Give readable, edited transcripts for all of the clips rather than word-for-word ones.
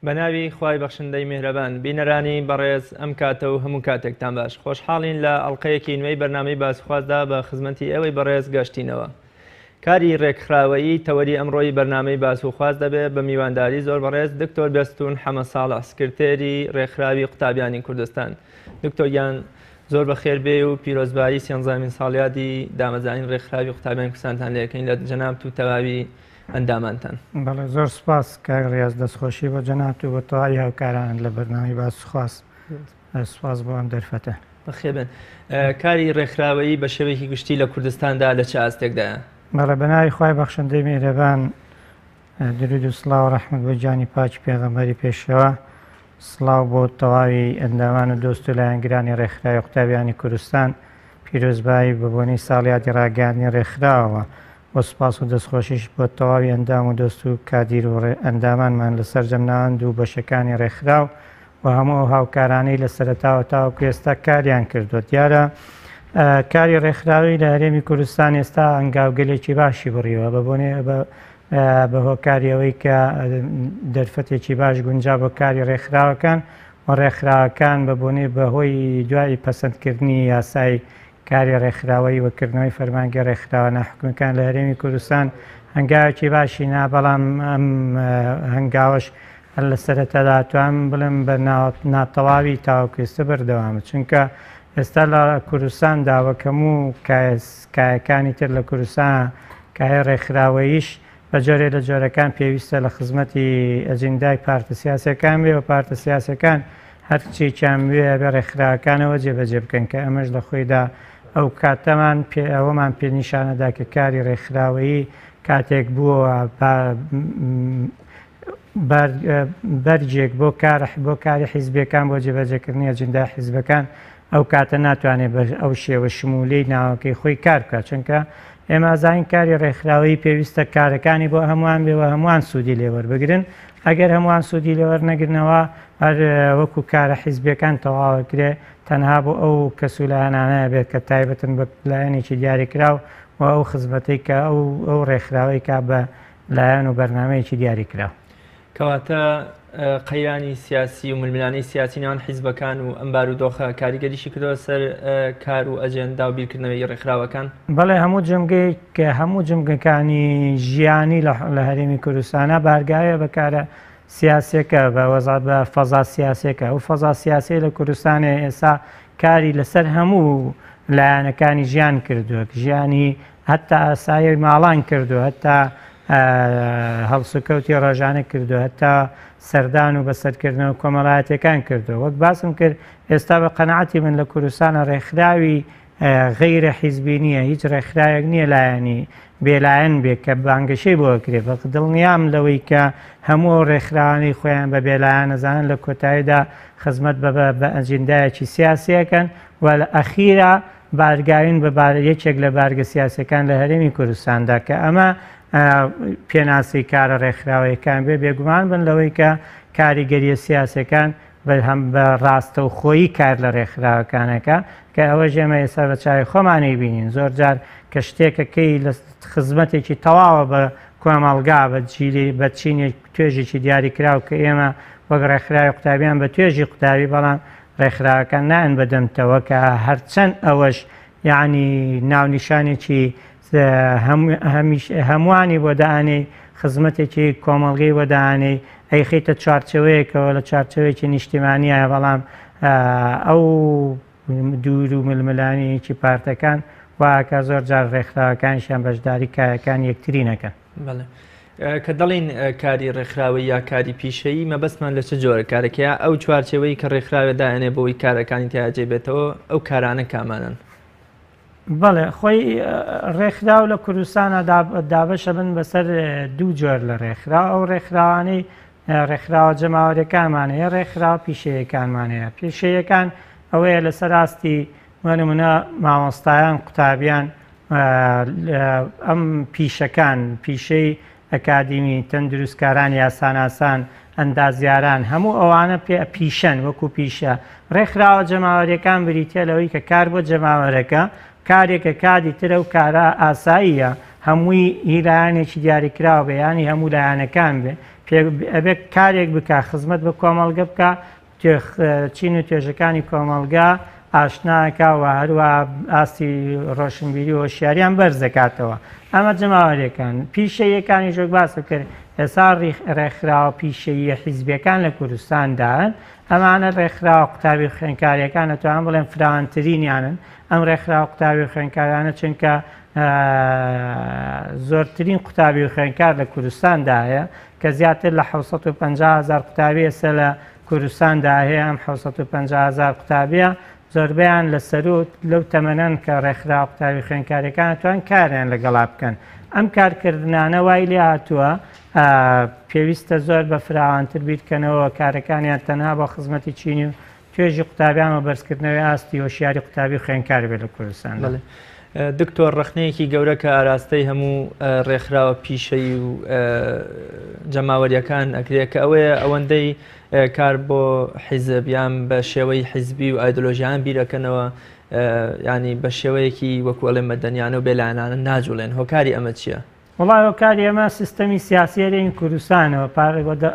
بەناوی خوای بەخشندەی میهرەبان بینەرانی بەڕێز ئەم کاتە و هەموو کاتێکتان باش خۆشحاڵین لە ئەڵلقەیەکی نوێی بەرنامەی باسخوازدا بە خزمەتی ئەوەی بەڕێز گەشتینەوە. کاری ڕێکخراوەیی تەوەری ئەمڕۆی بەرنامەی باسوخواز دەبێت بە میوانداری زۆر بەڕێز دکتۆر بێستون حەمە ساڵح سکرتێری ڕێکخراوی قوتابیانی کوردستان. دکتۆریان زۆر بەخێر بێ و پیرۆزبایی سیانزامین ساڵیادی دامەزانین ڕێکخراوی قوتابیانی کوردستانتان لێەکەین لە جەناب و تەواوی ئەندامانتان. بەڵێ زۆر سپاس کاک ڕیاز دەستخۆشی بۆ جەناب و بە تەواوی هاوکاران لە بەرنامەی باسوخواز سپاس بۆ ئەم دەرفەتە. بەخێبن کاری ڕێکخراوەیی بە شێوەیەکی گشتی لە کوردستاندا لە چه ئاستێکدایە؟ بەڵێ بەناوی خوای بەخشندەی میهرەبان درود و سڵاو و ڕەحمەت بۆ جانی پاکی پێغەمبەری پێشەوە، سڵاو بۆ تەواوی ئەندامان و دۆست و لایەنگرانی ڕێکخراوی قوتابیانی کوردستان پیرۆزبایی بەبوونی ساڵیادی ڕاگەاندنی ڕێکخراوەوە. بۆ سپاس و دەستخۆشیش بۆ تەواوی ئەندام و دۆست و کادیر و ئەندامانمان لە سەرجەمناوەند و بەشەکانی ڕێکخراو و هەموو هاوکارانەی لە سەرەتاوە تاوەکو ئێستا کاریان کردووە. دیارە کاری ڕێکخراوی لە هەرێمی کوردستان ئێستا ئەنگاوگەلێکی باشی بڕیوە بە هۆکاریەوەی کە دەرفەتێکی باش گونجا بۆ کاری ڕێکخراوەکان و ڕێکخراوەکان بەبوونی بەهۆی دوای پەسەندکردنی یاسای کاری ڕێکخراوەی وەکردنەوەی فەرمانگە ڕێکخراوە ناحکومیەکان لە هەرێمی کوردستان هەنگاوێکی باشی نا، بەڵام ئەم هەنگاوەش هەر لە سەرەتادا توانم بڵێم بە ناتەواوی تاوەکوێستە بەردەوامە، چونکە ئێستا لە کوردستان داوەکەم و کایەکانی تر لە کوردستان کای ڕێکخراوەییش بە جۆرێ لە جۆرەکان پێویستە لە خزمەتی ئەجندای پارتە سیاسەکان بێ و پارتە سیاسەکان هەرچێکیان بێ بە ڕێکخراوەکانەوە جێبەجێ بکەن کە ئەمەش لە خۆیدا ئەو کاتەمان ئەوەمان پێنیشانەدا کە کاری ڕێکخراوەیی کاتێک بووە بەرجێک بۆ کاری حیزبیەکان بۆ جێبەجێکردنی ئەجندای حیزبەکان ئەو کاتە ناتوانێت بە ئەو شێوە شمولەی ناوەکەی خۆی کار بکات، چونکە ئێمە ئازاین کاری ڕێکخراوەیی پێویستە کارەکانی بۆ هەمووان بێەوە هەمووان سوودی لێوەربگرن. ئەگەر هەمووان سوودی لێوەرنەگرنەوە هەر وەکو کارە حیزبیەکان تەواوەکرێ تەنها بۆ ئەو کەسولایانانەیە بێت کە تایبەتن بە لایەنێکی دیاریکراو و ئەو خزمەتەی کە ئەو ڕێکخراوەی کا بە لایەن و بەرنامەیەکی دیاریکراو. کەواتە قەیرانی سیاسی و ململانەی سیاسی نێوان حیزبەکان و ئەمبار و دۆخە کاریگەریشی کردەوە سەر کار و ئەجێندا و بیرکردنەوەی ڕێکخراوەکان. بەڵێ هەموو جەمگەی کە هەموو جەمگەکانی ژیانی لە هەرێمی کوردستانە بارگایە بە کارە سیاسەکە بە وەزات بە فەزا سیاسەکە و فەزا سیاسی لە کوردستانی ئێستا کاری لەسەر هەموو لایەنەکانی ژیان کردووە، ژیانی هەتا ئاسایی ماڵان کردو، هەتا هەڵسوکەوتی ڕۆژانە کردو، هەتا سەردان و بەسەرکردنەوە کۆمەڵایەتەکان کردو. وەک باسم کرد ئێستا بە قەنەعەتی من لە کوردستانە ڕێکخراوی غەیرە حیزبی نییە، هیچ ڕێکخراوێک نییە لایەنی بێلایەن بێت کە بانگەشەی بۆ کرێت. بە دڵنیام لەوەی کە هەموو ڕێکخراوانی خۆیان بە بێلایەن ئەزانن لە کۆتاییدا خزمەت بە ئەجندایەکی سیاسیەکەن و لە ئەخیرا بارگاوین بە یەکێک لە بارگە سیاسەکان لە هەرێمی کوردستاندا کە ئەمە پێناسی کارە ڕێکخراوەیەکان بێگومان بن لەوەی کە کاریگەریە سیاسەکان بە ڕاستەوخۆیی کار لە ڕێکخراوەکانەکە کە ئەوە ژێمە ئێستا بە چاوی خۆمانەی بینین زۆر جار کە شتێکەکەی لە خزمەتێکی تەواوە بە کۆمەڵگا بە چینێک توێژێکی دیاریکراو کە ئێمە وەک ڕێکخراوی قوتابیان بە توێژی قوتابی، بەڵام ڕێکخراوەکان نائن بەدەمتەوە کە هەرچەند ئەوەش یعنی ناونیشانێکی هەمووانی بۆ دانێ خزمەتێکی کۆمەڵگەی بۆ دانێ ئەی خیتە چارچەوەیەکەوە لە چارچەوەیەکی نیشتیمانیە، بەڵام ئەو دوور و ململانیەکی پارتەکان واکە زۆر جار ڕێکخراوەکانیشیان بەشداری کایەکان یەکتری نەکەن. کە دەڵین کاری ڕێکخراوەی یا کاری پیشەیی مەبەستمان لە چه جۆرە کارێکەیە ئەو چوارچەوەی کە ڕێکخراوێ دائێنێ بۆی کارەکانی تیاجێ بێتەوە ئەو کارانە کامانن؟ بەڵێ خۆی ڕێکخراو لە کوردستانە دابەشە بن بەسەر دوو جۆر لە ڕێکخراو. ئەو ڕێکخراوانەی ڕێکخراوە جەماوەریەکانمانەیە، ڕێکخراو پیشەیەکانمانەیە. پیشەیەکان ئەوەیە لەسەر راستی وەنمونە مامۆستایان قوتابیان ئەم پیشەکان پیشەی ئەکادیمی تەندروستکاران یاساناسان ئەندازیاران هەموو ئەوانە پیشەن وەکو پیشە. ڕێکخراوە جەماوەریەکان بریتە لەوەی کە کار بۆ جەماوەرەکە کارێکە کادی ترە و کارە ئاساییە هەمووی هیلایەنێکی دیاریکراوە بێ، ینی هەموو لایەنەکان بێ ئەبێ کارێک بکە خزمەت بە کۆمەڵگە بکە چین و توێژەکانی کۆمەڵگا ئاشناکە و هەروە ئاستی ڕۆشنبیری و هۆشیاریان بەرز دەکاتەوە. ئەمە جەماوەریەکان پیشەیەکانی ژۆک باس کرد. ئێستا ڕێکخراوە پیشەیە حیزبیەکان لە کوردستاندان ئەمانە ڕێکخراوە قوتابی خوێندکاریەکان دەتوانن بڵێن فراوانترینیانن ئەم ڕێکخراوە قوتابی خوێندکارانە چونکە زۆرترین قوتابی خوێندکار لە کوردستاندا هەیە کە زیاتر لە 750,000 قوتابی ئێستا لە کوردستاندا هەیە. ئەم 750,000 قوتابیە زۆربیان لە سەرۆت لەو تەمەنەن کە ڕێکخراوە قوتابی خوێندکاریەکان دەتوانن کاریان لەگەڵا بکەن. ئەم کارکردانە وای لێ هاتووە پێویستە زۆر بە فراوانتر بیرکەنەوە کارەکانیان تەنها بۆ خزمەتی چینی و توێژی قوتابیان و بەرزکردنەوەی ئاستی هۆشیاری قوتابی خوێندکار بێت لە کوردستان. دکتۆر ڕخنەیەکی گەورە کە ئاراستەی هەموو ڕێکخراوە پیشەی و جەماوەریەکان ئەکرێت کە ئەوەیە ئەوەندەی کار بۆ حیزب یان بە شێوەی حیزبی و ئایدۆلۆژیان بیرەکەنەوە ینی بە شێوەیەکی وەکوڵێ مەدەنیانە و بێلایەنانە ناجوڵێن. هۆکاری ئەمە چییە؟ وڵای هۆکاری ئەمە سیستەمی سیاسیەرێن کوردستانەوە پارێگۆدە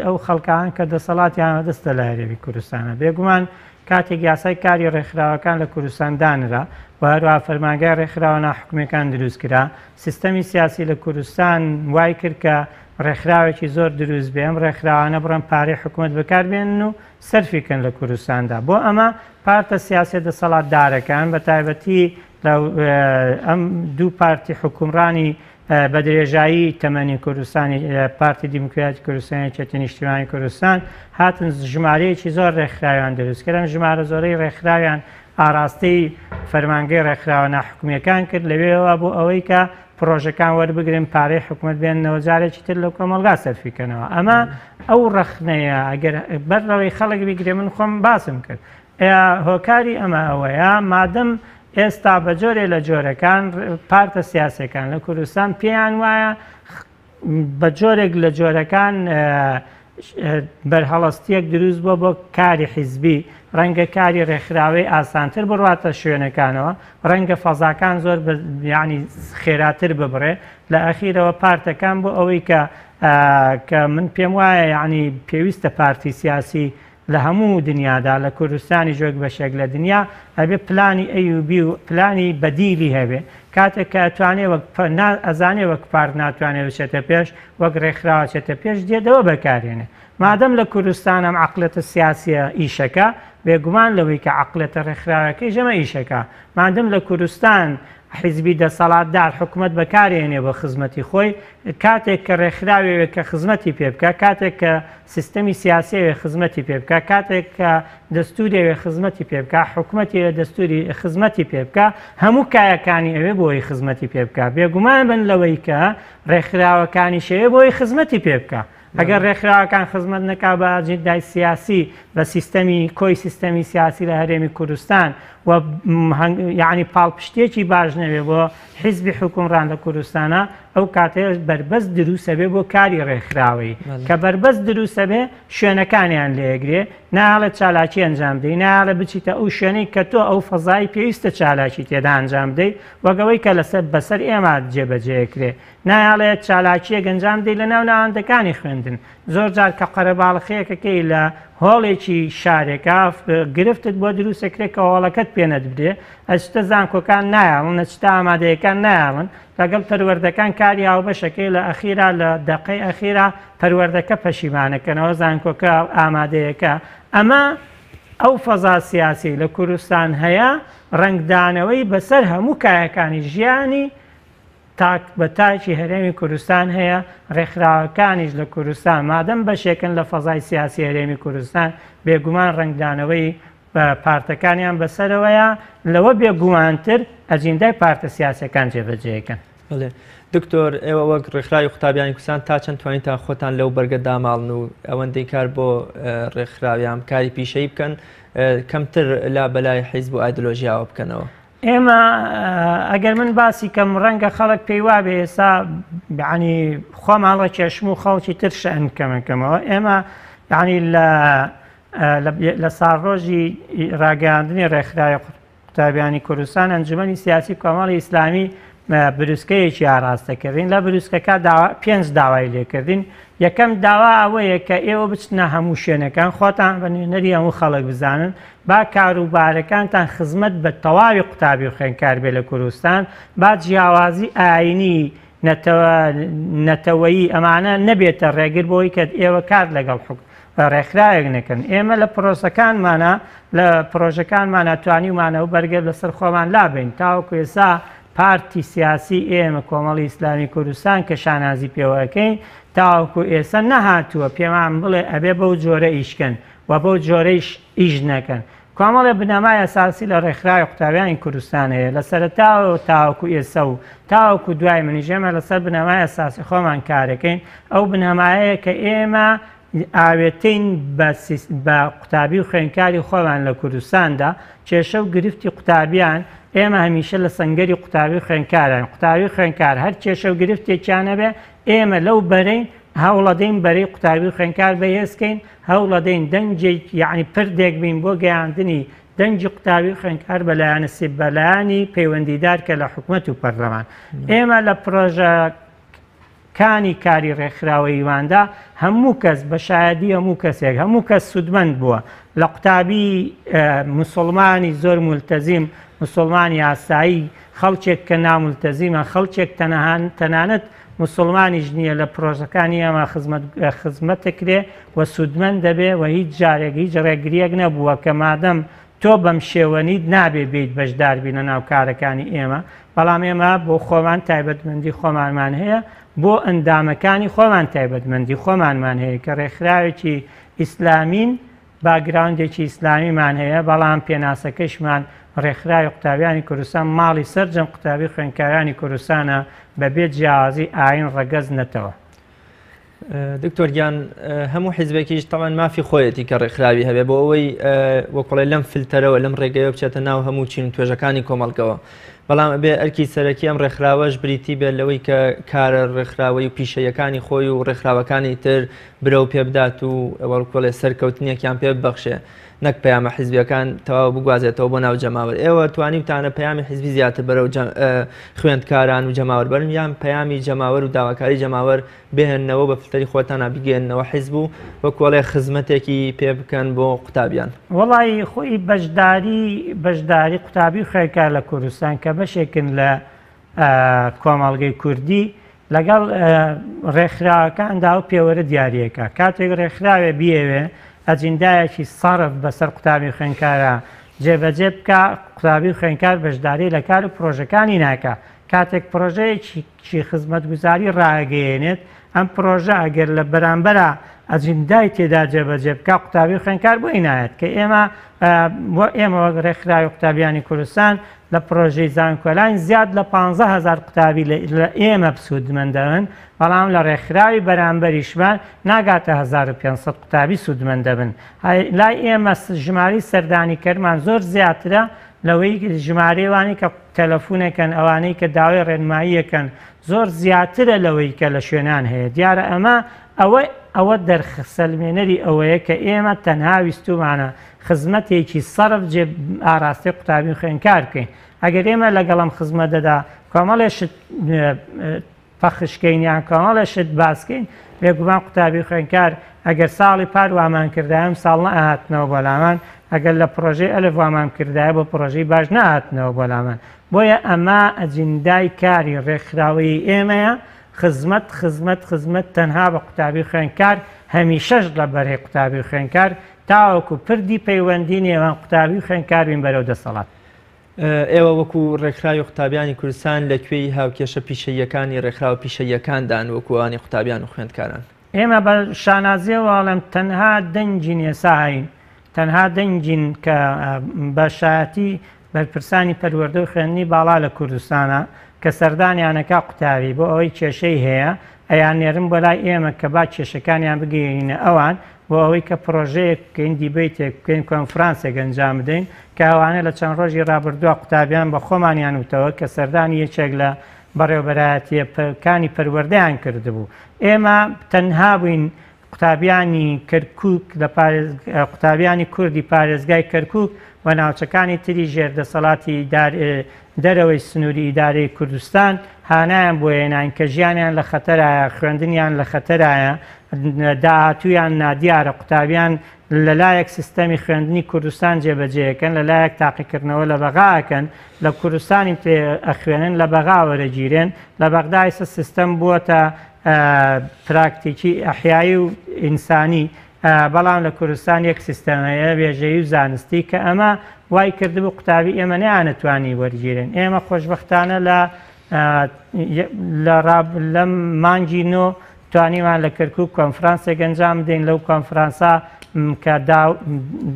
ئەو خەڵکان کە دەسەڵاتیان دەستە لە هەرێمی کوردستانە بێگومان کاتێک یاسای کاری ڕێکخراوەکان لە کوردستان دانرا و هەروە فەرمانگای ڕێکخراوە ناحکومیەکان دروست کرا. سیستەمی سیاسی لە کوردستان وای کرد کە ڕێکخراوێکی زۆر دروست بێ ئەم ڕێکخراوانە بڕن پارەی حکوومەت بەکاربێنن و سەرفیکەن لە کوردستاندا. بۆ ئەمە پارتە سیاسی دەسەڵاتدارەکان بە تایبەتی ئەم دوو پارتی حکومڕانی بە درێژایی تەمەنی کوردستانی پارتی دیموکراتی کوردستانی چەتە نیشتیمانی کوردستان هاتن ژمارەیەکی زۆر ڕێکخراویان دروستکردن. ژمارە زۆرەی ڕێکخراویان ئاراستەی فەرمانگەی ڕێکخراوە ناحکومیەکان کرد لەوێەوە بۆ ئەوەی کە پرۆژەکان وەربگرن پارەی حکوومەت بێنەوە جارێکی تر لەو کۆمەڵگا سەرفیکەنەوە. ئەمە ئەو ڕەخنەیە ئەگەر بەرەوەی خەڵک بیگرێ من خۆم باسم کرد. هۆکاری ئەمە ئەوەیە مادەم ئێستا بە جۆرێ لە جۆرەکان پارتە سیاسەکان لە کوردستان پێیان وایە بە جۆرێک لە جۆرەکان بەرهەڵەستیەک دروست بووە بۆ کاری حیزبی ڕەنگە کاری ڕێکخراوەی ئاسانتر بڕاتە شوێنەکانەوە ڕەنگە فەزاکان زۆر ینی خێراتر ببڕێ لە ئەخیرەوە پارتەکان بۆ ئەوەی کە من پێم وایە یعنی پێویستە پارتی سیاسی لە هەموو دنیادا لە کوردستانی ژۆک بەشێک لە دنیا ئەبێ پلانی ئەیوبی و پلانی بەدیلی هەبێ کاتێک کە ئەتوانێ ئەزانێ وەک پارت ناتوانێت بچێتە پێش وەک ڕێکخراوە چێتە پێش دێتەوە بەکارێنێ. مادەم لە کوردستان ئەم عەقڵەتە سیاسیە ئیشەکە بێگومان لەوەی کە عەقڵەتە ڕێکخراوەکەی ژەمە ئیشەکە مادەم لە کوردستان حیزبی دەسەڵاتدار حکوومەت بەکارێنێ بە خزمەتی خۆی کاتێک کە ڕێکخراوێک کە خزمەتی پێ بکە کاتێک کە سیستەمی سیاسیەوێ خزمەتی پێ بکە کاتێک کە دەستوریەوێ خزمەتی پێ بکە حکوومەتی دەستوری خزمەتی پێ بکە هەموو کایەکانی ئەوێ بۆی خزمەتی پێ بکە بێگومان بن لەوەی کە ڕێکخراوەکانی شەوێ بۆی خزمەتی پێ بکە. ئەگەر ڕێکخراوەکان خزمەت نەکا بە ئاجندای سیاسی بە سیستەمی کۆی سیستەمی سیاسی لە هەرێمی کوردستان و یعنی پاڵپشتێکی باش نەبێ بۆ حیزبی حکومڕان لە کوردستانە ئەو کاتەیە بربەست دروستە بێ بۆ کاری ڕێکخراوەی کە بربەست دروستە بێ شوێنەکانیان لێگرێ ناڵێت چالاکی ئەنجام دەی ناڵە بچیتە ئەو شوێنەی کە تۆ ئەو فەزای پێویستە چالاکی تێدا ئەنجام دەی وەگەوەی کە بەسەر ئێمە جێبەجێکرێ نایڵێت چالاکیە گەنجام دەی لە ناو ناوەندەکانی خوێندن. زۆر جار کە قەرەباڵخەیەکەکەی لە هۆڵێکی شارێکە گرفتت بۆ دروستەکرێت کە هۆڵەکەت پێنە بدرێ ئەچتە زانکۆکان نایڵن نەچتە ئامادەیەکان نایڵن لەگەڵ پەروەردەکان کاری هاوبەشەکەی لە ئەخیرا لە دەقەی ئەخیرا پەروەردەکە پەشیمانەکەنەوە زانکۆکە ئامادەیەکە. ئەمە ئەو فەزا سیاسی لە کوردستان هەیە ڕنگدانەوەی بەسەر هەموو کایەکانی ژیانی بە تاکی هەرێمی کوردستان هەیە. ڕێکخراوەکانیش لە کوردستان مادەم بەشێکن لە فەزای سیاسی هەرێمی کوردستان بێگومان ڕنگدانەوەی بە پارتەکانیان بەسەرەوەیە لەوە بێگومانتر ئەجیندای پارتە سیاسەکان جێبەجێەکەن. دکتۆر ئێوە وەک ڕێکخراوی قوتابیانی کوردستان تا چەند توانین تا خۆتان لەو بەرگە داماڵن و ئەوەندەی کار بۆ ڕێکخراویان کاری پیشەی بکەن کەمتر لا بەلای حیزب و ئایدۆلۆژیاوە بکەنەوە؟ ئێمە ئەگەر من باسی کەم ڕەنگە خەڵک پێی وابێ ئێستا ینی خۆماڵە کێشم و خەڵکی تر شەن کەمەکەمەوە ئێمە ینی لە ساڕۆژی ڕاگەاندنی ڕێکخراوی قوتابیانی کوردستان ئەنجومەنی سیاسی کۆمەڵی ئیسلامی بروسکەیەکی ئاراستەکردین لە بروسکەکە 5 داوای لێکردین. یەکەم داوا ئەوەیە کە ئێوە بچنە هەموو شوێنەکان خۆتان بە نوێنەری هەموو خەڵک بزانن با کاروبارەکانتان خزمەت بە تەواوی قوتابی و خوێندکار بێ لە کوردستان، با جیاوازی ئاینی نەتەوەیی ئەمانە نەبێتە ڕێگر بۆی کە ئێوە کار لەگەڵ ڕێکخراوێک نەکەن. ئێمە لە پرۆسەکانمانە لە پرۆژەکانمان ناتوانیمانە و بەرگەر لەسەر خۆمان لابین. تاوەکو ئێستا پارتی سیاسی ئێمە کۆمەڵی ئیسلامی کوردستان کە شانازی پێوەکەین تاوەکو ئێستا نەهاتووە پێمان بڵێ ئەبێ بەو جۆرە ئیشکەن و بەو جۆرەیش ئیش نەکەن. کۆمەڵێ بنەمای ئەساسی لە ڕێکخراوی قوتابیانی کوردستان هەیە لە سەرەتاوە تاوەکو ئێستا و تاوەکو دوای منیژێمە لەسەر بنەمای ئەساسی خۆمان کارەکەین. ئەو بنەمایەیە کە ئێمە ئاوێتین بە قوتابی و خوێندکاری خۆمان لە کوردستاندا کێشە و گرفتی قوتابیان ئێمە هەمیشە لە سنگەری قوتابی و خوێندکاران قوتابی خوێندکار هەر کێشە و گرفتێکیانە بێ ئێمە لەو بەرەین هەوڵەدەین بەرەی قوتابی و خوێندکار بەهێزکەین، هەوڵەدەین دەنجێک یعنی پردێک بین بۆ گەیاندنی دەنجی قوتابی و خوێندکار بەلایەنە سێبەلایانی پەیوەندیدار کە لە حکوومەت و پەرلەمان. ئێمە لە پرۆژەکانی کاری ڕێکخراوەییواندا هەموو کەس بە شایەدی هەموو کەسێک هەموو کەس سودمەند بووە لە قوتابی موسڵمانی زۆر مولتەزیم موسڵمانی ئاسایی خەڵکێک کە نامولتەزیمە خەڵکێک تەنانەت موسڵمانیش نییە لە پرۆژەکانی ئەمە خزمەتەکرێ و سودمەند دەبێ و هیچ جارێک هیچ ڕێگریەک نەبووە کە مادەم تۆ بەم شێوەنیت نابێ بێت بەشدار بینە ناو کارەکانی ئێمە. بەڵام ئێمە بۆ خۆمان تایبەتمەندی خۆمانمان هەیە بۆ ئەندامەکانی خۆمان تایبەتمەندی خۆمانمان هەیە کە ڕێکخراوێکی ئیسلامین باگراوندێکی ئیسلامیمان هەیە بەڵام پێناسەکەشمان ڕێکخراوی قوتابیانی کوردستان ماڵی سەرجەم قوتابی خوێندکارانی کوردستانە بەبێ جیاوازی ئاین ڕەگەز نەتەوە. دکتۆر گیان هەموو حیزبێکیش تەوان مافی خۆیەتی کە ڕێکخراوی هەبێ بۆ ئەوەی وەکوڵێ لەم فلتەرەوە لەم ڕێگەیە بچێتە ناو هەموو چین توێژەکانی کۆمەڵگەوە. بەڵام بێ ئەرکی سەرەکی ئەم ڕێکخراوەش بریتی بێت لەوەی کە کارە ڕێکخراوەی و پیشەیەکانی خۆی و ڕێکخراوەکانی تر برە و پێبدات و ئەوەڵکۆڵێ سەرکەوتنیەکیان پێ ببەخشێ نەک پەیامە حیزبیەکان تەواو بگوازێتەوە بۆ ناو جەماوەر. ئێوە توانیتانە پەیامی حیزبی زیاتر بەرەو خوێندکاران و جەماوەر بەرن یان پەیامی جەماوەر و داواکاری جەماوەر بهێننەوە بە فلتەری خۆتانە بیگەێننەوە حیزب و وەکوڵێ خزمەتێکی پێ بکەن بۆ قوتابیان؟ وەڵی خۆی بەشداری قوتابی خوێندکار لە کوردستان کە بەشێکن لە کۆمەڵگەی کوردی لەگەڵ ڕێکخراوەکاندا و پێوەرە دیارریەکە کاتێک ڕێکخراوێ بیەوێ ئەجندایەکی سەرف بەسەر قوتابی خوێندکارە جێبەجێ بکە قوتابی خوێندکار بەشداری لە کار و پرۆژەکانی ناکە. کاتێک پرۆژەیەکی خزمەتگوزاری ڕاگەیەنێت ئەم پرۆژە ئەگەر لە بەرامبەرە ئەجندای تێدا جێبەجێ بکە قوتابی خوێندکار بۆی نایەت کە ئێمە وەک ڕێکخراوی قوتابیانی کوردستان لە پرۆژەی زانکۆلاین زیاد لە 15,000 قوتابی لە ئێمە سودمەندەبن بەڵام لە ڕێکخراوی بەرامبەریشمان ناگاتە 1500 قوتابی سودمەندەبن. لای ئێمە ژماری سەردانی کەرمان زۆر زیاترە لەوەی ژمارەوانی کە تەلەفۆنێکن ئەوانەی کە داوای ڕێنماییەکەن زۆر زیاترە لەوەی کە لە شوێنان هەیە. دیارە ئەوە دەرخسەلمێنەری ئەوەیە کە ئێمە تەنها ویستومانە خزمەتێکی سەرف جێ ئاراستی قوتابی خوێندکار بکەین. ئەگەر ئێمە لەگەڵم خزمەتدەدا کۆمەڵێشت پەخشکەینیان کۆمەڵێشت باسکەین بێگومان قوتابی خوێندکار ئەگەر ساڵی پار وامان کردایە ساڵ نەهاتنەوە بەلامان ئەگەر لە پرۆژەی ئەلف وامان کردایە بۆ پرۆژەی باش نەهاتنەوە بەلامان. بۆیە ئەمە ئەجندای کاری ڕێکخراوەیی ئێمەیە خزمەت تەنها بە قوتابی خوێندکار هەمیشەش لە بەرهەی قوتابی خوێندکار تاوەکو پردی پەیوەندی نێوان قوتابی خوێندکار بین بەرەو دەسەڵات. ئێوە وەکو ڕێکخراوی قوتابیانی کوردستان لەکوێی هاوکێشە پیشەیەکانی ڕێکخراوە پیشەیەکاندان وەکوانی قوتابیان و خوێندکاران؟ ئێمە بە شانازیەوەڵم تەنها دەنجین ێساین تەنها دەنجین کە بە شایەتی بەرپرسانی پەروەردە و خوێندنی باڵا لە کوردستانە کە سەردانیانەکە قوتابی بۆ ئەوەی کێشەی هەیە ئەیان نێرم بۆ لای ئێمە کە با کێشەکانیان بگەینە ئەوان بۆ ئەوەی کە پرۆژەیەک بکەین دیبیتێک بکەین کۆنفرانسێک ئەنجام بدەین کە ئەوانە لە چەند ڕۆژی ڕابردووە قوتابیان بە خۆمانیان وتەوە کە سەردانی یەکێک لە بەڕێوەبەرایەتیەکانی پەروەردەیان کردبوو. ئێمە تەنها بووین قوتابیانی کەرکووک لە قوتابیانی کوردی پارێزگای کەرکووک و ناوچەکانی تری ژێردەسەڵاتی دەرەوەی سنووری ئیدارەی کوردستان هانایان بۆ هێنان کە ژیانیان لە خەتەرایە، خوێندنیان لە خەتەرایە، داهاتوویان نادیارە، قوتابیان لەلایەک سیستەمی خوێندنی کوردستان جێبەجێەکەن، لەلایەک تاقیکردنەوە لە بەغاکەن، لە کوردستانی پێ ئەخوێنن لە بەغا وەرەگیرێن. لە بەغدای سیستەم بووە پراکتیکی ئەحیایی و ئینسانی، بەڵام لە کوردستان یەک سیستەمەیە بێژەیی و زانستی کە ئەمە وای کردبوو قوتابی ئێمە نەیانەتوانی وەرگیرن. ئێمە خۆشبەختانە لە مانگی نۆ توانیمان لە کەرکووک کۆنفرانسێک ئەنجام بدەین. لەو کۆنفرانسا کە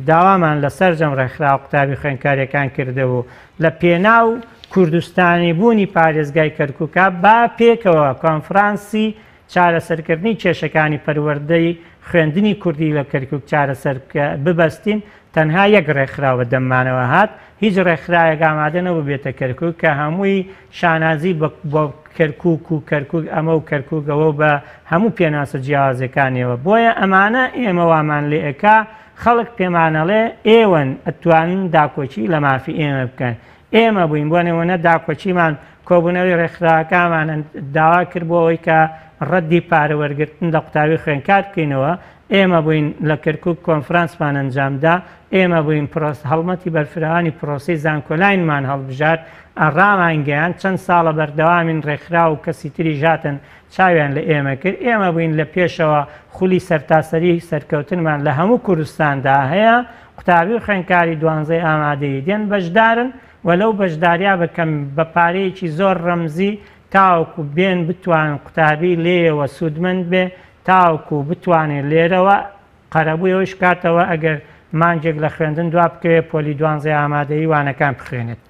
داوامان لەسەر جەم ڕێکخراوە قوتابی خوێندکاریەکان کردەوە لە پێناو کوردستانی بوونی پارێزگای کەرکووکە با پێکەوە کۆنفرانسی چارەسەرکردنی کێشەکانی پەروەردەی خوێندنی کوردی لە کەرکووک چارەسەر ببەستین. تەنها یەک ڕێکخراوە دەممانەوە هات، هیچ ڕێکخراوێک ئامادە نەبوو بێتە کەرکووک کە هەمووی شانازی بۆ کەرکووک و کەرکووک ئەمە و کەرکووکەوە بە هەموو پێناسە جیاوازەکانیەوە. بۆیە ئەمانە ئێمە وامان لێ ئەکا خەڵک پێمانەڵێ ئێوەن ئەتوانن داکۆچی لە مافی ئێمە بکەن. ئێمە بووین بۆ نمونە داکۆچیمان کۆبوونەوەی ڕێکخراوەکانمان داوا کرد بۆ ئەوەی کە ڕەدی پارەوەرگرتن لە قوتابی خوێندکار بکەینەوە. ئێمە بووین لە کەرکووک کۆنفرانسمان ئەنجامدا، ئێمە بووین هەڵمەتی بەرفراوانی پرۆسی زانکۆلاینمان هەڵبژار، ڕامانگەیان چەند ساڵە بەردەوامین ڕێکخرا و کەسی تری ژاتن چاویان لە ئێمە کرد. ئێمە بووین لە پێشەوە خولی سەرتاسەری سەرکەوتنمان لە هەموو کوردستاندا هەیە. قوتابی خوێندکاری 12 ئامادەی دێن بەشدارن و لەو بەشداریا بکەم بە پارەیەکی زۆر ڕەمزی تاوەکو بێن بتوان قوتابی لێەوە سوودمەند بێ، تاوەکو بتوانێت لێرەوە قەرەبوویەوەش کاتەوە ئەگەر مانجێک لە خوێندن دوا بکەوێت پۆلی 12 ئامادەی وانەکان بخوێنێت.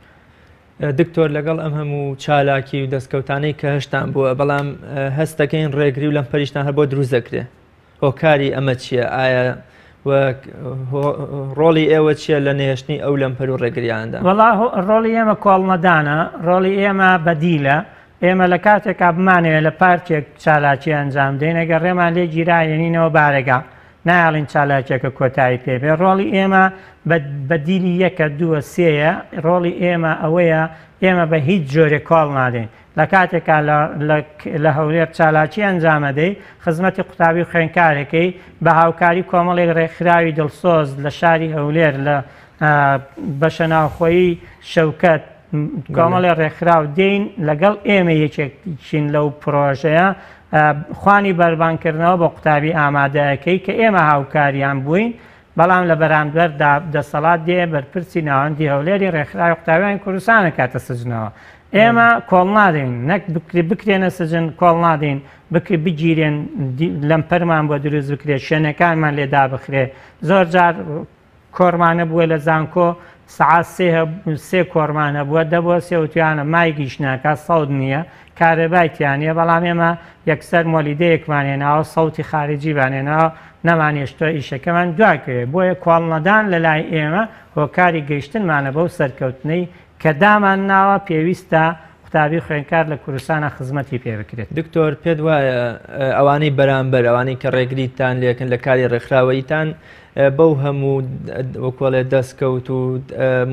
دکتۆر لەگەڵ ئەم هەموو چالاکی و دەستکەوتانەی کە هەشتان بووە، بەڵام هەستەکەین ڕێگری و لەم پەریشتان هەر بۆ دروست دەکرێت. هۆکاری ئەمە چییە؟ ئایا ڕۆڵی ئێوە چییە لە نێشتنی ئەو لەمپەر و ڕێگریاندا؟ وەڵا ڕۆڵی ئێمە کۆڵمەدانە، ڕۆڵی ئێمە بەدیلە. ئێمە لە کاتێکا بمانەوێت لە پارچێک چالاکی ئەنجام دەین، ئەگەر ڕێمان لێ گیرایێنینەوە بارێگا نایڵین چالاکێکە کۆتایی پێبێ. ڕۆڵی ئێمە بەدیلی 1 2 3ە. ڕۆڵی ئێمە ئەوەیە ئێمە بە هیچ جۆرێک کۆڵ نادەین. لە کاتێکا لە هەولێر چالاکی ئەنجامەدەی خزمەتی قوتابی خوێندکارەکەی بە هاوکاری کۆمەڵێک ڕێکخراوی دڵسۆز لە شاری هەولێر لە بەشە ناوخۆیی شەوکەت کۆمەڵی ڕێکخراو دێین لەگەڵ ئێمە یەکێکچین لەو پرۆژەیە خوانی بەربانکردنەوە بە قوتابی ئامادەیەکەی کە ئێمە هاوکاریان بووین، بەڵام لە بەرامبەردا دەسەڵات دێ بەرپرسی ناوەندی هەولێری ڕێکخراوی قوتابیانی کوردستانە کاتە سزنەوە. ئێمە کۆڵ نادەین، نەک بکرێنە سجن کۆڵ نادەین، بگیرێن لەمپەرمان بۆ دروست بکرێت، شوێنەکانمان لێدا بخرێ. زۆر جار کۆرمانە بووە لە زانکۆ سعات 3 کۆرمانە بووە دەبووە سێوتیانە مایگیش ناکات سەود نییە کارەبایتیانە، بەڵام ئێمە یەکسەر مۆلیدەیەکمانێناوە سەوتی خارجی بانێنەوە نەمانێشتۆ ئیشەکەمان دواکەوێت. بۆیە کۆڵنەدان لە لای ئێمە هۆکاری گەیشتنمانە بەو سەرکەوتنەی کە دامان ناوە پێویستە قوتابی خوێندکار لە کوردستانە خزمەتی پێ بکرێت. دکتۆر پێت وایە ئەوانەی بەرامبەر ئەوانەی کە ڕێگریتان لێکن لە کاری ڕێکخراوەیتان بەو هەموو وەکۆڵێ دەستکەوت و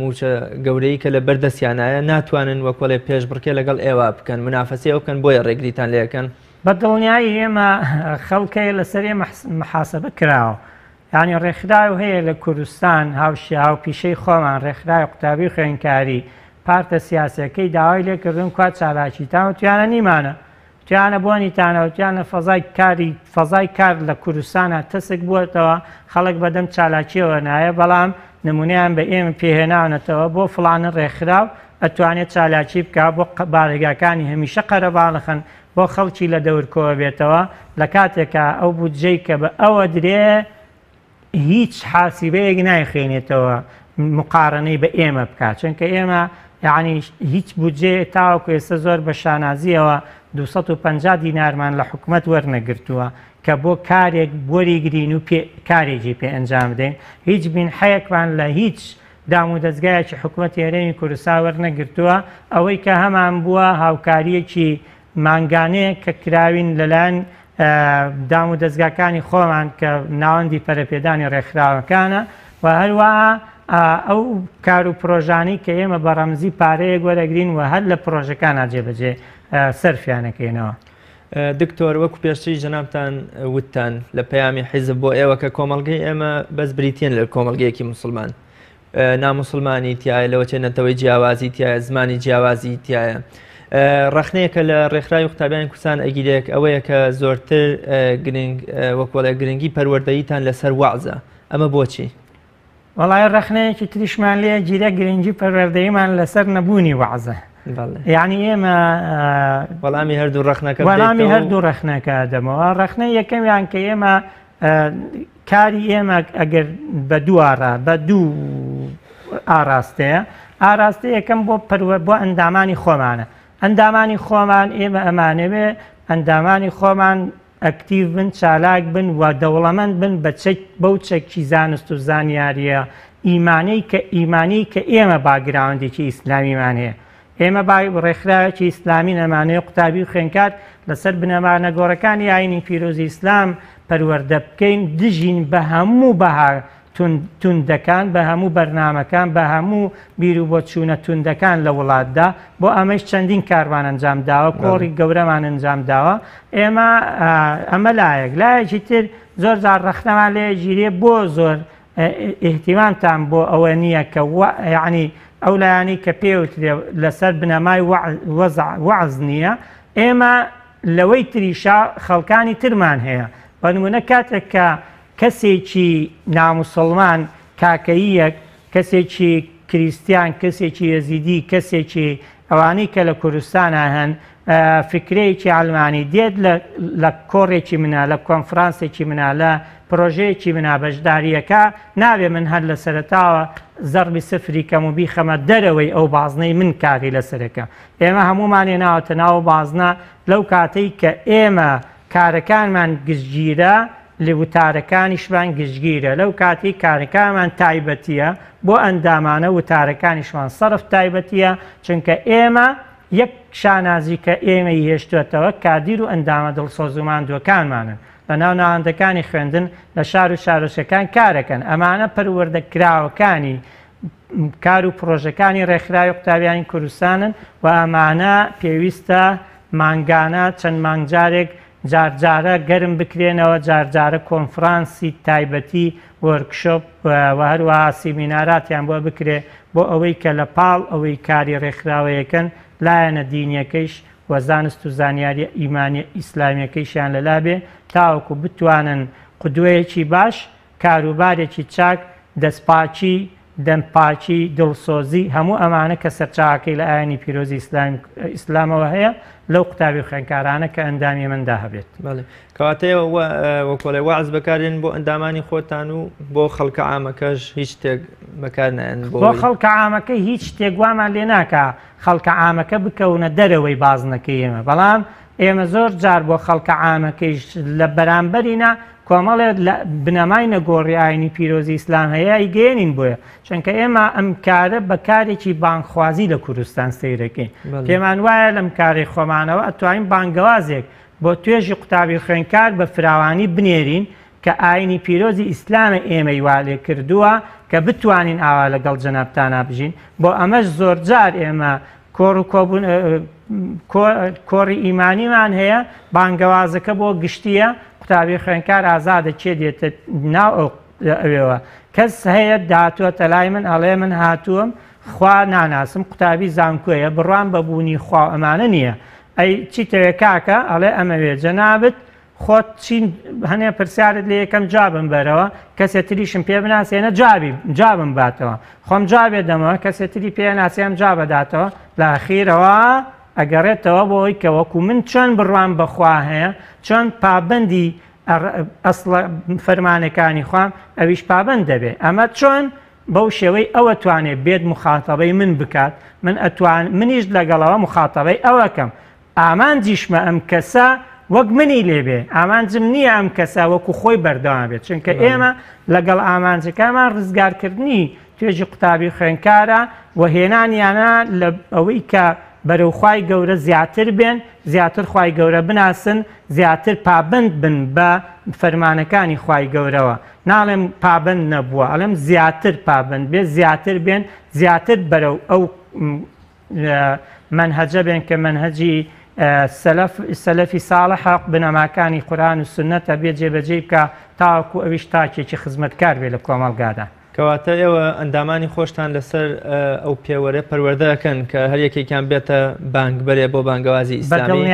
موچە گەورەی کە لە بەردەستیانایە ناتوانن وەکۆڵێ پێش بڕکێ لەگەڵ ئێوە بکەن منافەسی ئەو بکەن بۆیە ڕێگریتان لێکەن؟ بە دڵنیایی ئێمە خەڵکەیە لەسەر محاسبە کراوە، یعنی ڕێکخراو هەیە لە کوردستان هاو پیشەی خۆمان ڕێکخراوی قوتابی خوێندکاری پارتە سیاسەکەی داوای لێکردن کوات چالاکیتان و توانە نیمانە توانە بۆنیتانە و توانە فەزای کار لە کوردستانە تەسک بووێتەوە خەڵک بەدەم چالاکیەوە نایە، بەڵام نمونیان بە ئێمە پێهێناونەتەوە بۆ فڵانە ڕێکخراو ئەتوانێت چالاکی بکە بۆ بارێگاکانی هەمیشە قەرەباڵخن بۆ خەڵکی لە دەورکۆوە بێتەوە لە کاتێکە ئەو بودجەی کە بە ئەوە درێ هیچ حاسیبەیەک نایخێنێتەوە مقارنەی بە ئێمە بکات، چونکە ئێمە یعنی هیچ بودجێ تاوەکو ئێستا زۆر بە شانازیەوە 250 دینارمان لە حکومت وەرنەگرتووە کە بۆ کارێک بۆریگرین و کارێکی پێ ئەنجام بدەین. هیچ بینحەیەکمان لە هیچ دام و دەستگایەکی حکومەتی هەرێمی کوردستان وەرنەگرتووە، ئەوەی کە هەمان بووە هاوکاریەکی مانگانەیە کە کراوین لەلایەن دام و دەستگاکانی خۆمان کە ناوەندی پەرەپێدانی ڕێکخراوەکانە و هەروەها ئەو کار و پرۆژانی کە ئێمە بە ڕەمزی پارەیە گوەرەگرین و هەر لە پرۆژەکانە جێبەجێ سەرفیانەکەینەوە. دکتۆر وەکو پێشتری جەنابتان وتتان لە پەیامی حیزب بۆ ئێوە کە کۆمەڵگەی ئێمە بەس بریتین لە کۆمەڵگەیەکی مسلمان ناموسڵمانی تایە لەوە چێنێتەوەی جیاوازی تایە زمانی جیاوازی تایە ڕخنەیەکە لە ڕێکخراوی قوتابیانی کوردستان ئەگیرێک ئەوەیە کە زۆرتر وەکوڵە گرنگی پەروەردەییتان لەسەر وەعزە ئەمە بۆچی؟ وەڵای ڕخنەیەکی تریشمان لێ گیرە گرنگی پەروەردەییمان لەسەر نەبوونی وەعزە. یعنی ئێمە وەڵامی هەردوو ڕخنەکە وەڵامی هەردوو ڕخنەکە دەمەوە ڕخنەی یەکەمیان کە ئێمە کاری ئێمە ئەگەر بە دووارە بە دوو ئاراستەیە ئاراستە یەکەم بۆ ئەندامانی خۆمانە ئەندامانی خۆمان ئێمە ئەمانەوێ ئەندامانی خۆمان ئەکتیڤ بن چالاک بن و دەوڵەمەند بن بەو چەکی زانست و زانیاریە ئیمانی کە ئێمە باگراوندێکی ئیسلامیمان هەیە ئێمە ڕێکخراوێکی ئیسلامی نەمانەیە قوتابی و خوێندکار لەسەر بنەمانە گۆڕەکانی ئاینی پیرۆزی ئیسلام پەروەردە بکەین دژین بە هەموو بەها توندەکان بە هەموو بەرنامەکان بە هەموو بیر و بۆ چوونە توندەکان لە وڵاتدا بۆ ئەمەش چەندین کارمان ئەنجام داوە کۆڕی گەورەمان ئەنجام داوە ئێمە ئەمە لایەکی تر زۆر جار ڕەخنەمان لێ گیرێ بۆ زۆر ئیهتیمامتان بۆ ئەوە نییە کە یعنی ئەو لایانی کە پێوترێ لەسەر بنەمای وەعز نییە ئێمە لەوەی تریشا خەڵکانی ترمان هەیە بە نمونە کاتێک کە کەسێکی ناموسڵمان کاکەیەک کەسێکی کریستیان کەسێکی یەزیدی کەسێکی ئەوانەی کە لە کوردستانە هەن فکرەیەکی ئەڵمانی دێت لە کۆڕێکی منە لە کۆنفرانسێکی منە لە پرۆژەیەکی منە بەشداریەکە نابێ من هەر لە سەرەتاوە زەربی سفری کەم و بیخەمە دەرەوەی ئەو بازنەی من کاری لەسەرەکە ئێمە هەمومان هێناوەتە ناو بازنە لەو کاتەی کە ئێمە کارەکانمان گشتگیرە لە وتارەکانیشمان گشتگیرە لەو کاتی کارەکانمان تایبەتیە بۆ ئەندامانە وتارەکانیشمان سەرف تایبەتیە چونکە ئێمە یەک شانازی کە ئێمەی هێشتوێتەوە کادیر و ئەندامە دڵسۆز و ماندووەکانمانن لە ناو ناوەندەکانی خوێندن لە شار و شارۆچەکان کارەکەن ئەمانە پەروەردەکراوەکانی کار و پرۆژەکانی ڕێکخراوی قوتابیانی کوردستانن و ئەمانە پێویستە مانگانە چەند مانگجارێک جارجارە گەرم بکرێنەوە جارجارە کۆنفرانسی تایبەتی وەرکشۆپ و هەروەها سیمیناراتیان بۆ بکرێ بۆ ئەوەی کە لە پاڵ ئەوەی کاری ڕێکخراوەیەکەن لایەنە دینیەکەیش و زانست و زانیاری ئیمانی ئیسلامیەکەیشیان لەلا بێ تاوەکو بتوانن قودوەیەکی باش کاروبارێکی چاک دەستپاچی دەمپاچی دڵسۆزی هەموو ئەمانە کە سەرچاوەکەی لە ئاینی پیرۆزی ئیسلامەوە هەیە لەو قوتابی و خوێندکارانە کە ئەندامی مندا هەبێت. کەواتەیە وەکۆڵێ وەعز بەکارێن بۆ ئەندامانی خۆتان و بۆ خەڵکە عامەکەش هیچ شتێک بەکار نایەن بۆ خەڵکە عامەکە هیچ شتێک گوامان لێ ناکە خەڵکە عامەکە بکەونە دەرەوەی بازنەکەی ئێمە بەڵام ئێمە زۆر جار بۆ خەڵکە عامەکەیش لە بەرامبەرینە کۆمەڵێت لە بنەمای نەگۆڕی ئاینی پیرۆزی ئیسلام هەیە ئیگەێنین بۆیە چونکە ئێمە ئەم کارە بەکارێکی بانگخوازی لە کوردستان سەیرەکەین پێمان وایە لەم کاری خۆمانەوە ئەتوانین بانگەوازێک بۆ توێژی قوتابی خوێندکار بە فراوانی بنێرین کە ئاینی پیرۆزی ئیسلامە ئێمەی وا لێ کردووە کە بتوانین ئاوا لەگەڵ جەنابتانە بژین بۆ ئەمەش زۆر جار ئێمە کۆڕ و کۆبوون کۆڕی ئیمانیمان هەیە بانگەوازەکە بۆ گشتیە قوتابی خوێندکار ئازادە چێ دێتە ناو ئەوێەوە کەس هەیە داهاتووەتە لای من ئەڵێ من هاتووەم خوا ناناسم قوتابی زانکۆیە بڕوان بەبوونی خوا ئەمانە نییە ئەی چیتەوێ کاکە ئەڵێ ئەمەوێ جەنابەت خۆت چین هەنێ پرسیارت لێ یەکەم جابم بەرەوە کەسێتریشم پێ بناسیێنە جابم باتەوە خۆم جابێ دەمەوە کەسێتری پێ ناسیێم جا بەداتەوە لە ئەخیرەوە ئەگەڕێتەوە بۆ ئەوەی کە وەکو من چۆن بڕوان بەخوا هەیە چۆن پابەندی ئەسڵە فەرمانەکانی خوام ئەویش پابەند دەبێ ئەمە چۆن بەو شێوەی ئەوە توانێت بێت مخاتەبەی من بکات منیش لەگەڵەوە مخاتەبەی ئەوەکەم ئامانجیشمە ئەم کەسە وەک منی لێبێ ئامانجم نییە ئەم کەسە وەکو خۆی بەردەوام بێت چونکە ئێمە لەگەڵ ئامانجەکانمان ڕزگارکردنی توێژی قوتابی خوێندکارە و هێنانیانە لە ئەوەی کە بەرەوخوای گەورە زیاتر بێن، زیاتر خوای گەورە بناسن، زیاتر پابند بن بە فەرمانەکانی خوای گەورەوە. ناڵێم پابند نەبووە، ئەڵێم زیاتر پابند بێ، زیاتر بێن، زیاتر بەرەو ئەو منهەجە بێن کە منهەجی سەلەفی ساڵح بنەماکانی قورئان و سنەتە بێ جێبەجێ بکە تاوەکو ئەویش تاکێکی خزمەتکار بێ لە کۆمەڵگادا. کەواتە ئێوە ئەندامانی خۆشتان لەسەر ئەو پێوەرە پەروەردەکەن کە هەر یەکێکیان بێتە بانگبەرێ بۆ بانگەوازی ئیسلامی،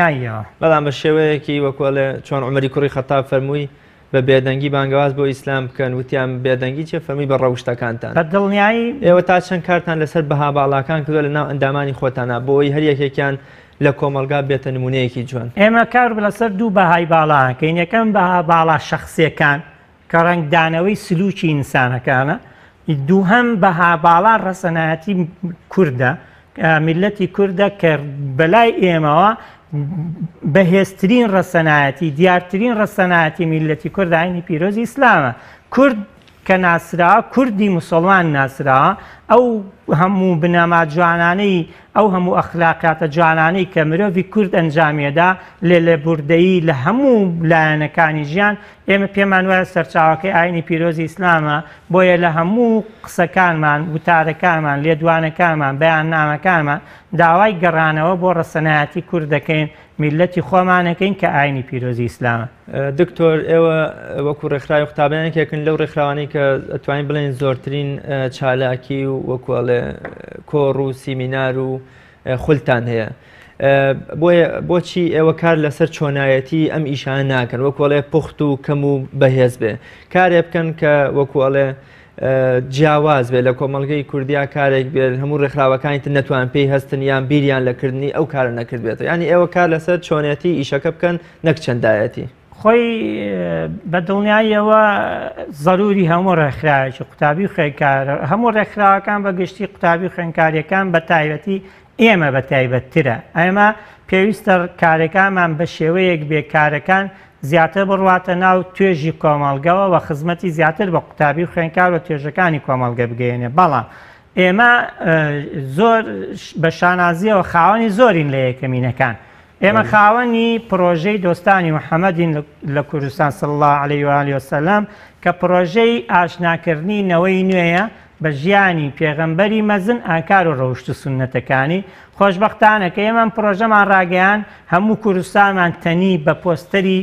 بەڵام بە شێوەیەکی وەکوڵێ چۆن عومەری کوڕی خەتاب فەرمووی بە بێدەنگی بانگەواز بۆ ئیسلام بکەن، وتیان بێدەنگی چێ فەرمی بە ڕەوشتەکانتان. بەدڵنیایی ئێوە تا چەند کارتان لەسەر بەها باڵاکان کردووە لە ناو ئەندامانی خۆتانە بۆی هەر یەکێکیان لە کۆمەلگا بێتە نمونەیەکی جوان. ئێمە کار لەسەر دوو بەهای باڵاکەین. یەکەم بەها باڵا شەخسیەکان کە ڕەنگدانەوەی سلوکی ئینسانەکانە، دووهەم بەها باڵا ڕەسەنایەتی کوردە، میلەتی کوردە کە بەلای ئێمەوە بەهێزترین ڕەسەنایەتی، دیارترین ڕەسەنایەتی میلەتی کورد ئاینی پیرۆزی ئیسلامە. کورد کە ناسراوە، کوردی موسڵمان ناسراوە، ئەو هەموو بنەما جوانانەی، ئەو هەموو ئەخلاقیاتە جوانانەی کە مرۆڤی کورد ئەنجامێدا لێ لێبوردەیی لە هەموو لایەنەکانی ژیان، ئێمە پێمان وایە سەرچاوەکەی ئاینی پیرۆزی ئیسلامە، بۆیە لە هەموو قسەکانمان، وتارەکانمان، لێدوانەکانمان، بەیاننامەکانمان داوای گەڕانەوە بۆ ڕەسەنایەتی کورد دەکەین، میلەتی خۆمانەکەین کە ئاینی پیرۆزی ئیسلامە. دکتۆر ئێوە وەکو ڕێکخراوی قوتابیانێکێکن لەو ڕێکخراوانەی کە ئەتوانین بڵێن زۆرترین چالاکی و وەکوڵێ کۆڕ و سیمینار و خولتان هەیە. بۆچی ئێوە کار لەسەر چۆنایەتی ئەم ئیشانە ناکەن، وەکوڵێ پوخت و کەم و بەهێز بێ، کارێ بکەن کە وەکوڵێ جیاواز بێ لە کۆمەڵگەی کوردیا کارێک بێت، هەموو ڕێکخراوەکانی تر نەتوان پێی هەستن یان بیریان لەکردنی ئەو کارە نەکرد بێتەوە. ینی ئێوە کار لەسەر چۆنێتی ئیشەکە بکەن نەک چەندایەتی. خۆی بە دڵنیاییەوە ضروری هەموو ڕێکخراوێکی قوتابی و خوێندکارە، هەموو ڕێکخراوەکان بە گشتی قوتابی و خوێندکاریەکان بە تایبەتی ئێمە بە تایبەتترە. ئێمە پێویستە کارەکانمان بە شێوەیەک بێکارەکان زیاتر بڕواتە ناو توێژی کۆمەڵگەوە و خزمەتی زیاتر بە قوتابی و خوێندکار و توێژەکانی کۆمەڵگە بگەێنێ. بەڵام ئێمە زۆر بە شانازیەوە خاوەنی زۆرین لە یەکەمینەکان. ئێمە خاوەنی پرۆژەی دۆستانی محەممەدین لە کوردستان صلی الله عليه و آله وسلم کە پرۆژەی ئاشناکردنی نەوەی نوێیە بە ژیانی پێغەمبەری مەزن ئاکار و ڕەوشت و سونەتەکانی. خۆشبەختانە کە ئێمە پرۆژەمان ڕاگەیان هەموو کوردستانمان تەنی بە پۆستەری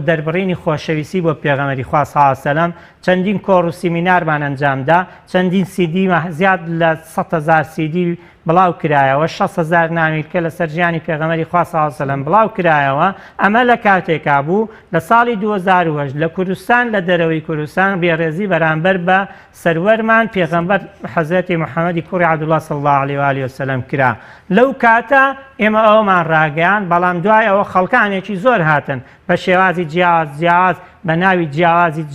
دەربڕینی خۆشەویستی بۆ پێغەمبەری خوا صلی الله علیه و سلم، چەندین کۆڕ و سیمینارمان ئەنجامدا، چەندین سیدی زیاد لە 100,000 سیدی بڵاو کرایەوە، 6,000 نامێکە لەسەر ژیانی پێغەمبەری خوا صلی الله علیه و سلم بڵاو کرایەوە. ئەمە لە کاتێکا بوو لە ساڵی 2008 لە کوردستان، لە دەرەوەی کوردستان ڕێڕێزی بەرامبەر بە سەروەرمان پێغەمبەر حەزرەتی محەممەدی کوڕی عەبدوڵڵاه صلی الله عليه و آله وسلم کرا. لەو کاتە ئێمە ئەومان ڕاگەیان، بەڵام دوای ئەوە خەڵکانێکی زۆر هاتن بە شێوازی جیاواز بە ناوی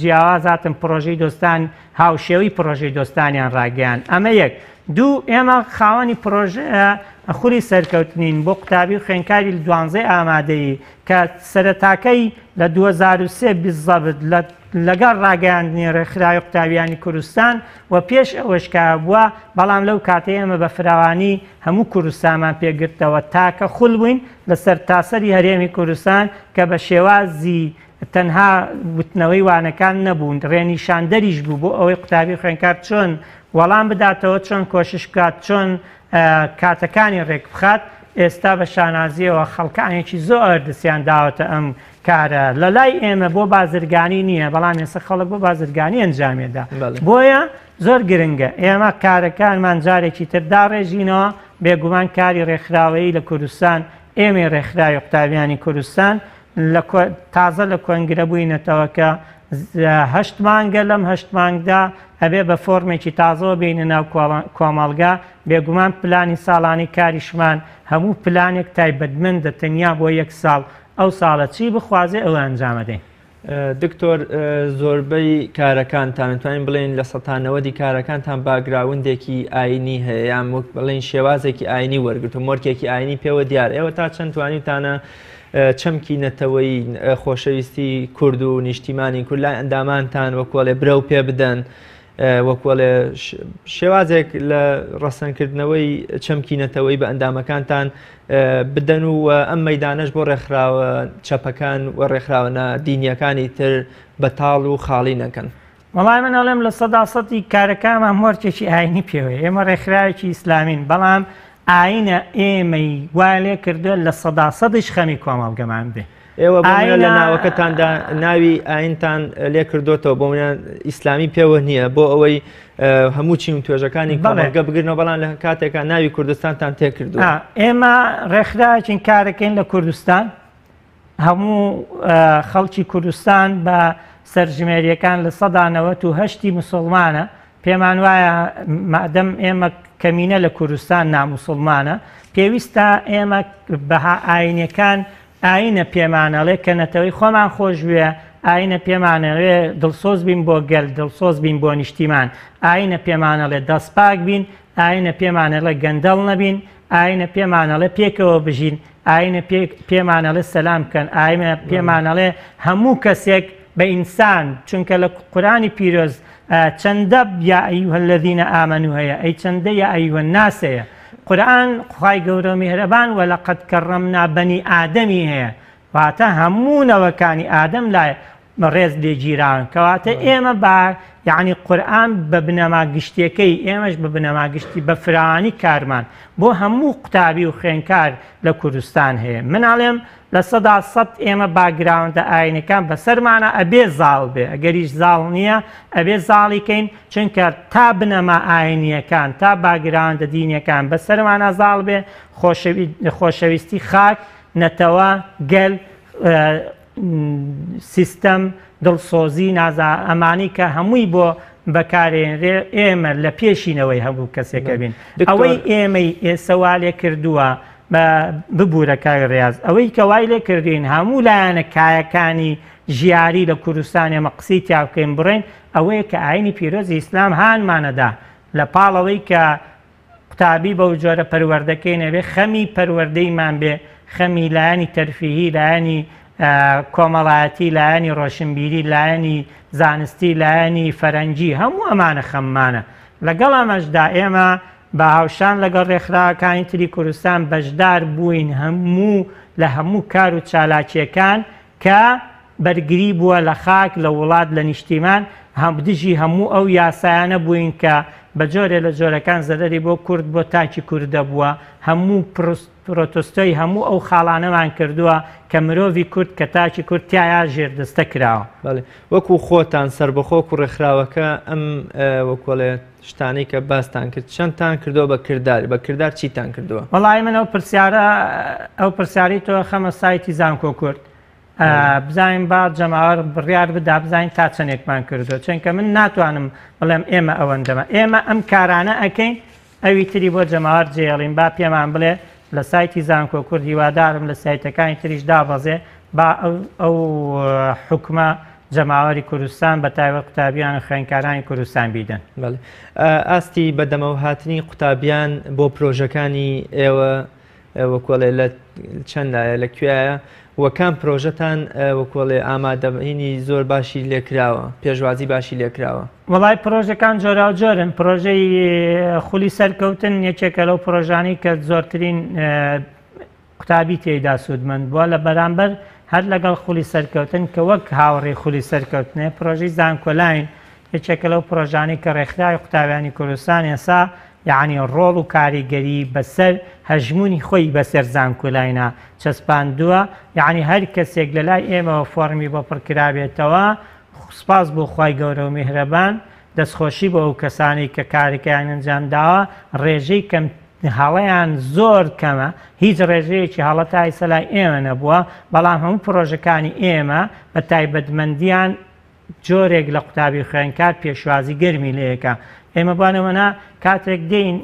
جیاواز هاتن پرۆژەی دۆستان، هاوشێوی پرۆژەی دۆستانیان ڕاگەیان. ئەمە یەک. دوو، ئێمە خاوەنی پرۆژە خوری سەرکەوتنین بۆ قوتابی و خوێندکاری 12 ئامادەیی کە سەرەتاکەی لە 2003 بالضبط لەگەڵ ڕاگەیاندنی ڕێکخراوی قوتابیانی کوردستان و پێش ئەوەشکا بووە، بەڵام لەو کاتەی ئێمە بە فراوانی هەموو کوردستانمان پێگرتەوە تاکە خوڵ بووین لەسەر تاسەری هەرێمی کوردستان کە بە شێوازی تەنها وتنەوەی وانەکان نەبوون، ڕێنیشاندەریش بوو بۆ ئەوەی قوتابی خوێندکار چۆن وەڵام بداتەوە، چۆن کۆشش بکات، چۆن کاتەکانی ڕێک بخات. ئێستا بە شانازیەوە خەڵکانێکی زۆر دەستیان داوەتە ئەم کارە. لە لای ئێمە بۆ بازرگانی نییە، بەڵام ئێستا خەڵک بۆ بازرگانی ئەنجامێدا، بۆیە زۆر گرنگە ئێمە کارەکانمان جارێکی تر داڕێژینەوە. بێگومان کاری ڕێکخراوەیی لە کوردستان، ئێمە ڕێکخراوی قوتابیانی کوردستان تازە لە کۆنگرە بووینەتەوە کە 8 مانگە، لەم 8 مانگدا ئەبێ بە فۆرمێکی تازەوە بینە ناو کۆمەڵگا. بێگومان پلانی ساڵانی کاریشمان هەموو پلانێک تایبەتمەندە تەنیا بۆ 1 ساڵ، ئەو ساڵە چی بخوازێ ئەوە ئەنجامەدەین. دکتۆر، زۆربەی کارەکانتان توانین بڵێن لە 90% کارەکانتان باگراوندێکی ئاینی هەیە، یان بڵێن شێوازێکی ئاینی وەرگرت و مۆرکێکی ئاینی پێوە دیار. ئێوە تا چەند توانیتانە چەمکی نەتەوەی خۆشەویستی کورد و نیشتیمانی کورد لای ئەندامانتان وەکوڵێ برەو پێ بدەن وەکوەڵێ شێوازێک لە ڕەسەنکردنەوەی چەمکینەتەوەی بە ئەندامەکانتان بدەن و ئەم مەیدانەش بۆ ڕێکخراوە چەپەکان و ڕێکخراوە دینیەکانی تر بەتاڵ و خاڵی نەکەن. وەڵای من ئەڵێم لە سەداسەتی کارەکانمان مۆرچێکی ئاینی پێوەیە، ئێمە ڕێکخراوێکی ئیسلامین، بەڵام ئاینە ئێمەی وای لێ کردووە لە سەداسەدیش خەمی کۆمەڵگەمان بێ. ئێوە بۆ لە ناوەکەتاندا ناوی ئاینتان لێ کردوتەوە بۆ منیان ئیسلامی پێوە نییە بۆ ئەوەی هەموو چین و توێژەکانی کۆمەڵگە بگرنەوە، بەڵام لە کاتێکە ناوی کوردستانتان تێکردووە. ئێمە ڕێکخراوێکین کارەکەین لە کوردستان، هەموو خەڵکی کوردستان بە سەرژمێریەکان لە 98% موسڵمانە. پێمان وایە مادەم ئێمە کەمینە لە کوردستان ناموسڵمانە، پێویستە ئێمە بەها ئاینەکان ئاینە پێمانەڵێ کە نەتەوەی خۆمان خۆشوێ، ئاینە پێمانەوێ دڵسۆز بین بۆ گەل، دڵسۆز بین بۆ نیشتیمان، ئاینە پێمانەڵێ دەستپاک بین، ئاینە پێمانەڵێ گەندەڵ نەبین، ئاینە پێمانەڵێ پێکەوە بژین، ئاینە پێمانەڵێ سەلام بکەن، ئاینە پێمانەڵێ هەموو کەسێک بە ئینسان، چونکە لە قورآنی پیرۆز چەندە یا ئەیوهە الەذینە ئامەنوا هەیە، ئەی چەندە یا ئەیوهە الناس هەیە. قورآن خوای گەورە میهرەبان وەلەقەد کەڕەمنا بەنی ئادەمی هەیە، واتە هەموو نەوەکانی ئادەم لای ڕێز لێگیراون، کەواتە ئێمە با یعنی قورآن بە بنەما گشتەکەی ئێمەش بە بنەما گشتی بە فراوانی کارمان بۆ هەموو قوتابی و خوێنکار لە کوردستان هەیە. مناڵێم لە 100% ئێمە باگراونتە ئاینەکان بەسەرمانە ئەبێ زاڵ بێ، ئەگەریش زاڵ نییە ئەبێ زاڵیکەین، چونکە تا بنەما ئاینیەکان تا باگراونتە دینیەکان بەسەرمانە زاڵ بێ، خۆشەویستی خاک، نەتەوە، گەل، سیستەم، دڵسۆزی، نازا ئەمانی کە هەمووی بۆ بەکارێنرێ ئێمە لە پێشینەوەی هەموو کەسێکە بین. ئەوەی ئێمەی ئێسەوا لێ کردووە ببوورە کاگ ڕاز، ئەوەی کە وای لێ کردین هەموو لایەنە کایەکانی ژیاری لە کوردستان ئێمە قسەی تیاکەین بڕێن، ئەوەیە کە ئاینی پیرۆزی ئیسلام هانمانەدا لە پاڵەوەی کە قوتابی بەو جۆرە پەروەردەکەی نەبێ، خەمی پەروەردەیمان بێ، خەمی لایەنی تەرفیهی، لایەنی کۆمەڵایەتی، لایەنی ڕۆشنبیری، لایەنی زانستی، لایەنی فەرەنجی، هەموو ئەمانە خەممانە. لەگەڵ ئەمەشدا ئێمە بە هاوشان لەگەڵ ڕێکخراوەکانی تری کوردستان بەشدار بووین هەموو لە هەموو کار و چالاکیەکان کە بەرگری بووە لە خاک، لە وڵات، لە نیشتیمان، دژی هەموو ئەو یاسایانە بووین کە بە جۆرێ لە جۆرەکان زەرەری بۆ کورد بۆ تاکی کووردە بووە، هەموو پرۆتۆستۆی هەموو ئەو خاڵانەمان کردووە کە مرۆڤی کورد کە تاکی کورد تایە ژێردەستە کراوە. وەکو خۆتان سربەخۆک و ڕێکخراوەکە ئەم وەکوڵێ شتانەی کە باستان کرد چەندتان کردەوە بە کردار، بە کردار چیتان کردووە؟ وەڵای من ئەو پرسیاری تۆ خەمە سایتی زانکۆ کورد بزانین با جەماوەر بڕیار بدا بزانین تا چەندێکمان کردووە، چونکە من ناتوانم بڵێم ئێمە ئەوەندەمە، ئێمە ئەم کارانە ئەکەین، ئەوی تری بۆ جەماوەر جێڵین، با پێمان بڵێ لە سایتی زانکۆ کورد هیوادارم لە سایتەکانی تریش دابەزێ با ئەو حکومە جەماوەری کوردستان بە تایبەت قوتابیان و خوێندکارانی کوردستان بیدەن. ئاستی بەدەمەوە هاتنی قوتابیان بۆ پرۆژەکانی ئێوە وەکوڵێ لە چەند لایە لەکوێیە وەکان پرۆژەتان وەکوڵێ ئامادەبینی زۆر باشی لێکراوە، پێشوازی باشی لێکراوە؟ وەڵای پرۆژەکان جۆرا و جۆرن. پرۆژەی خولی سەرکەوتن یەکێکە لەو پرۆژانی کە زۆرترین قوتابی تێیدا سوودمەند بووە لە بەرامبەر هەر لەگەڵ خولی سەرکەوتن کە وەک هاوڕێی خولی سەرکەوتنێ. پرۆژەی زانکۆلاین یەکێکە لەو پرۆژانی کە ڕێکخراوی قوتابیانی کوردستان ئێستا یعنی ڕۆڵ و کاریگەری بەسەر هەژمونی خۆی بەسەر زانکۆلاینا چەسپاندووە، یعنی هەر کەسێک لە لای ئێمەوە فۆرمی بۆ پڕکرابێتەوە، سوپاس بۆ خوای گەورە و میهرەبان، دەستخۆشی بۆ ئەو کەسانی کە کارەکەیان ئەنجامداوە، ڕێژەی کەم هەڵەیان زۆر کەمە، هیچ ڕێژەیەکی هەڵەتا ئێستا لای ئێمە نەبووە، بەڵام هەموو پرۆژەکانی ئێمە بە تایبەتمەندیان جۆرێک لە قوتابی خوێندکار پێشوازی گەرمی لەیەکە. ئێمە بانەوەنا کاتێک دێین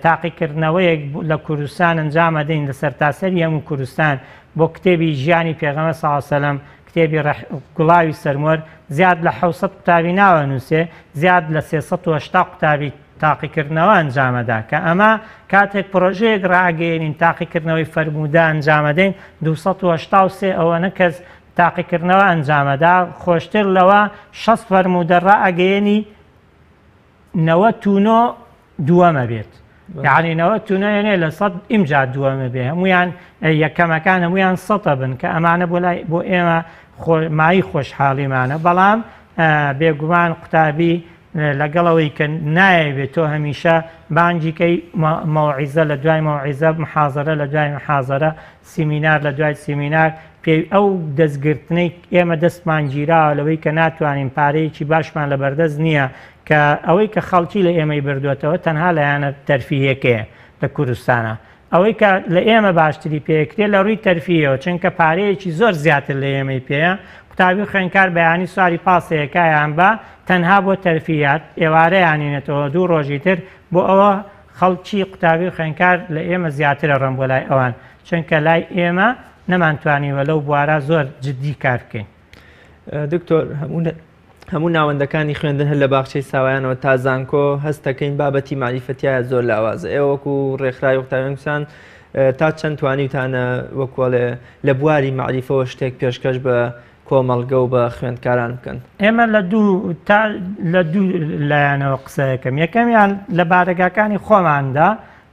تاقیکردنەوەیەک لە کوردستان ئەنجامە دەین لە سەرتاسەری هەموو کوردستان بۆ کتێبی ژیانی پێغەمبەر صلی الله علیه و سلم، کتێبی گوڵاوی سەرمۆر، زیاد لە 700 قوتابی ناوەنووسێ، زیاد لە 380 قوتابی تاقیکردنەوە ئەنجامەدا، کە ئەمە کاتێک پرۆژەیەک ڕاگەیەنین تاقیکردنەوەی فەرموودە ئەنجامەدەین 283 ئەوەنە کەس تاقیکردنەوە ئەنجامەدا، خۆشتر لەوە 6 فەرموودە ڕائەگەیەنی 92 دووەمە بێت. یعنی 92 لە 100 ئیمجا دووەمە بێ، هەمویان یەکەمەکان هەمویان 100 بن کە ئەمانە بۆ ئێمە مای خۆشحاڵیمانە. بەڵام بێگومان قوتابی لەگەڵەوەی کە نایەوێت تۆ هەمیشە بانجیکەی مەوعیزە لە دوای مەوعیزە، محازەرە لە دوای محازەرە، سیمینار لە دوای سیمینار، پێی ئەو دەستگرتنەی ئێمە دەستمان گیراوە لەوەی کە ناتوانین پارەیەکی باشمان لە بەردەست نییە کە ئەوەی کە خەڵکی لە ئێمەی بردوێتەوە تەنها لایەنە تەرفیهەکەیە لە کوردستانە. ئەوەی کە لە ئێمە باشتری پێکرێت لە ڕووی تەرفیهەوە، چونکە پارەیەکی زۆر زیاتر لە ئێمەی پێەیە. قوتابی خوێندکار بەیانی سواری پاسەیەکایان بە تەنها بۆ تەرفیات ئێوارەیانینێتەوە 2 ڕۆژی تر بۆ ئەوە خەڵکی قوتابی خوێندکار لە ئێمە زیاترە ڕەم بۆ لای ئەوان، چونکە لای ئێمە نەمانتوانیوە لەو بوارە زۆر جددی کار بکەین. دکتۆر هەموو ناوەندەکانی خوێندن هەر لە باخچەی ساوایانەوە تا زانکۆ هەستەکەین بابەتی معریفەتیایە زۆر لاوازە. ئێوە وەکو ڕێکخراوی قوتابیان تا چەند توانیوتانە وەکوڵێ لە بواری معریفەوە شتێک پێشکەش بە کۆمەڵگە و بە خوێندکاران بکەن؟ ئێمە لە دوو لایەنەوە قسەکەم. یەکەمیان لە بارگاکانی خۆماندا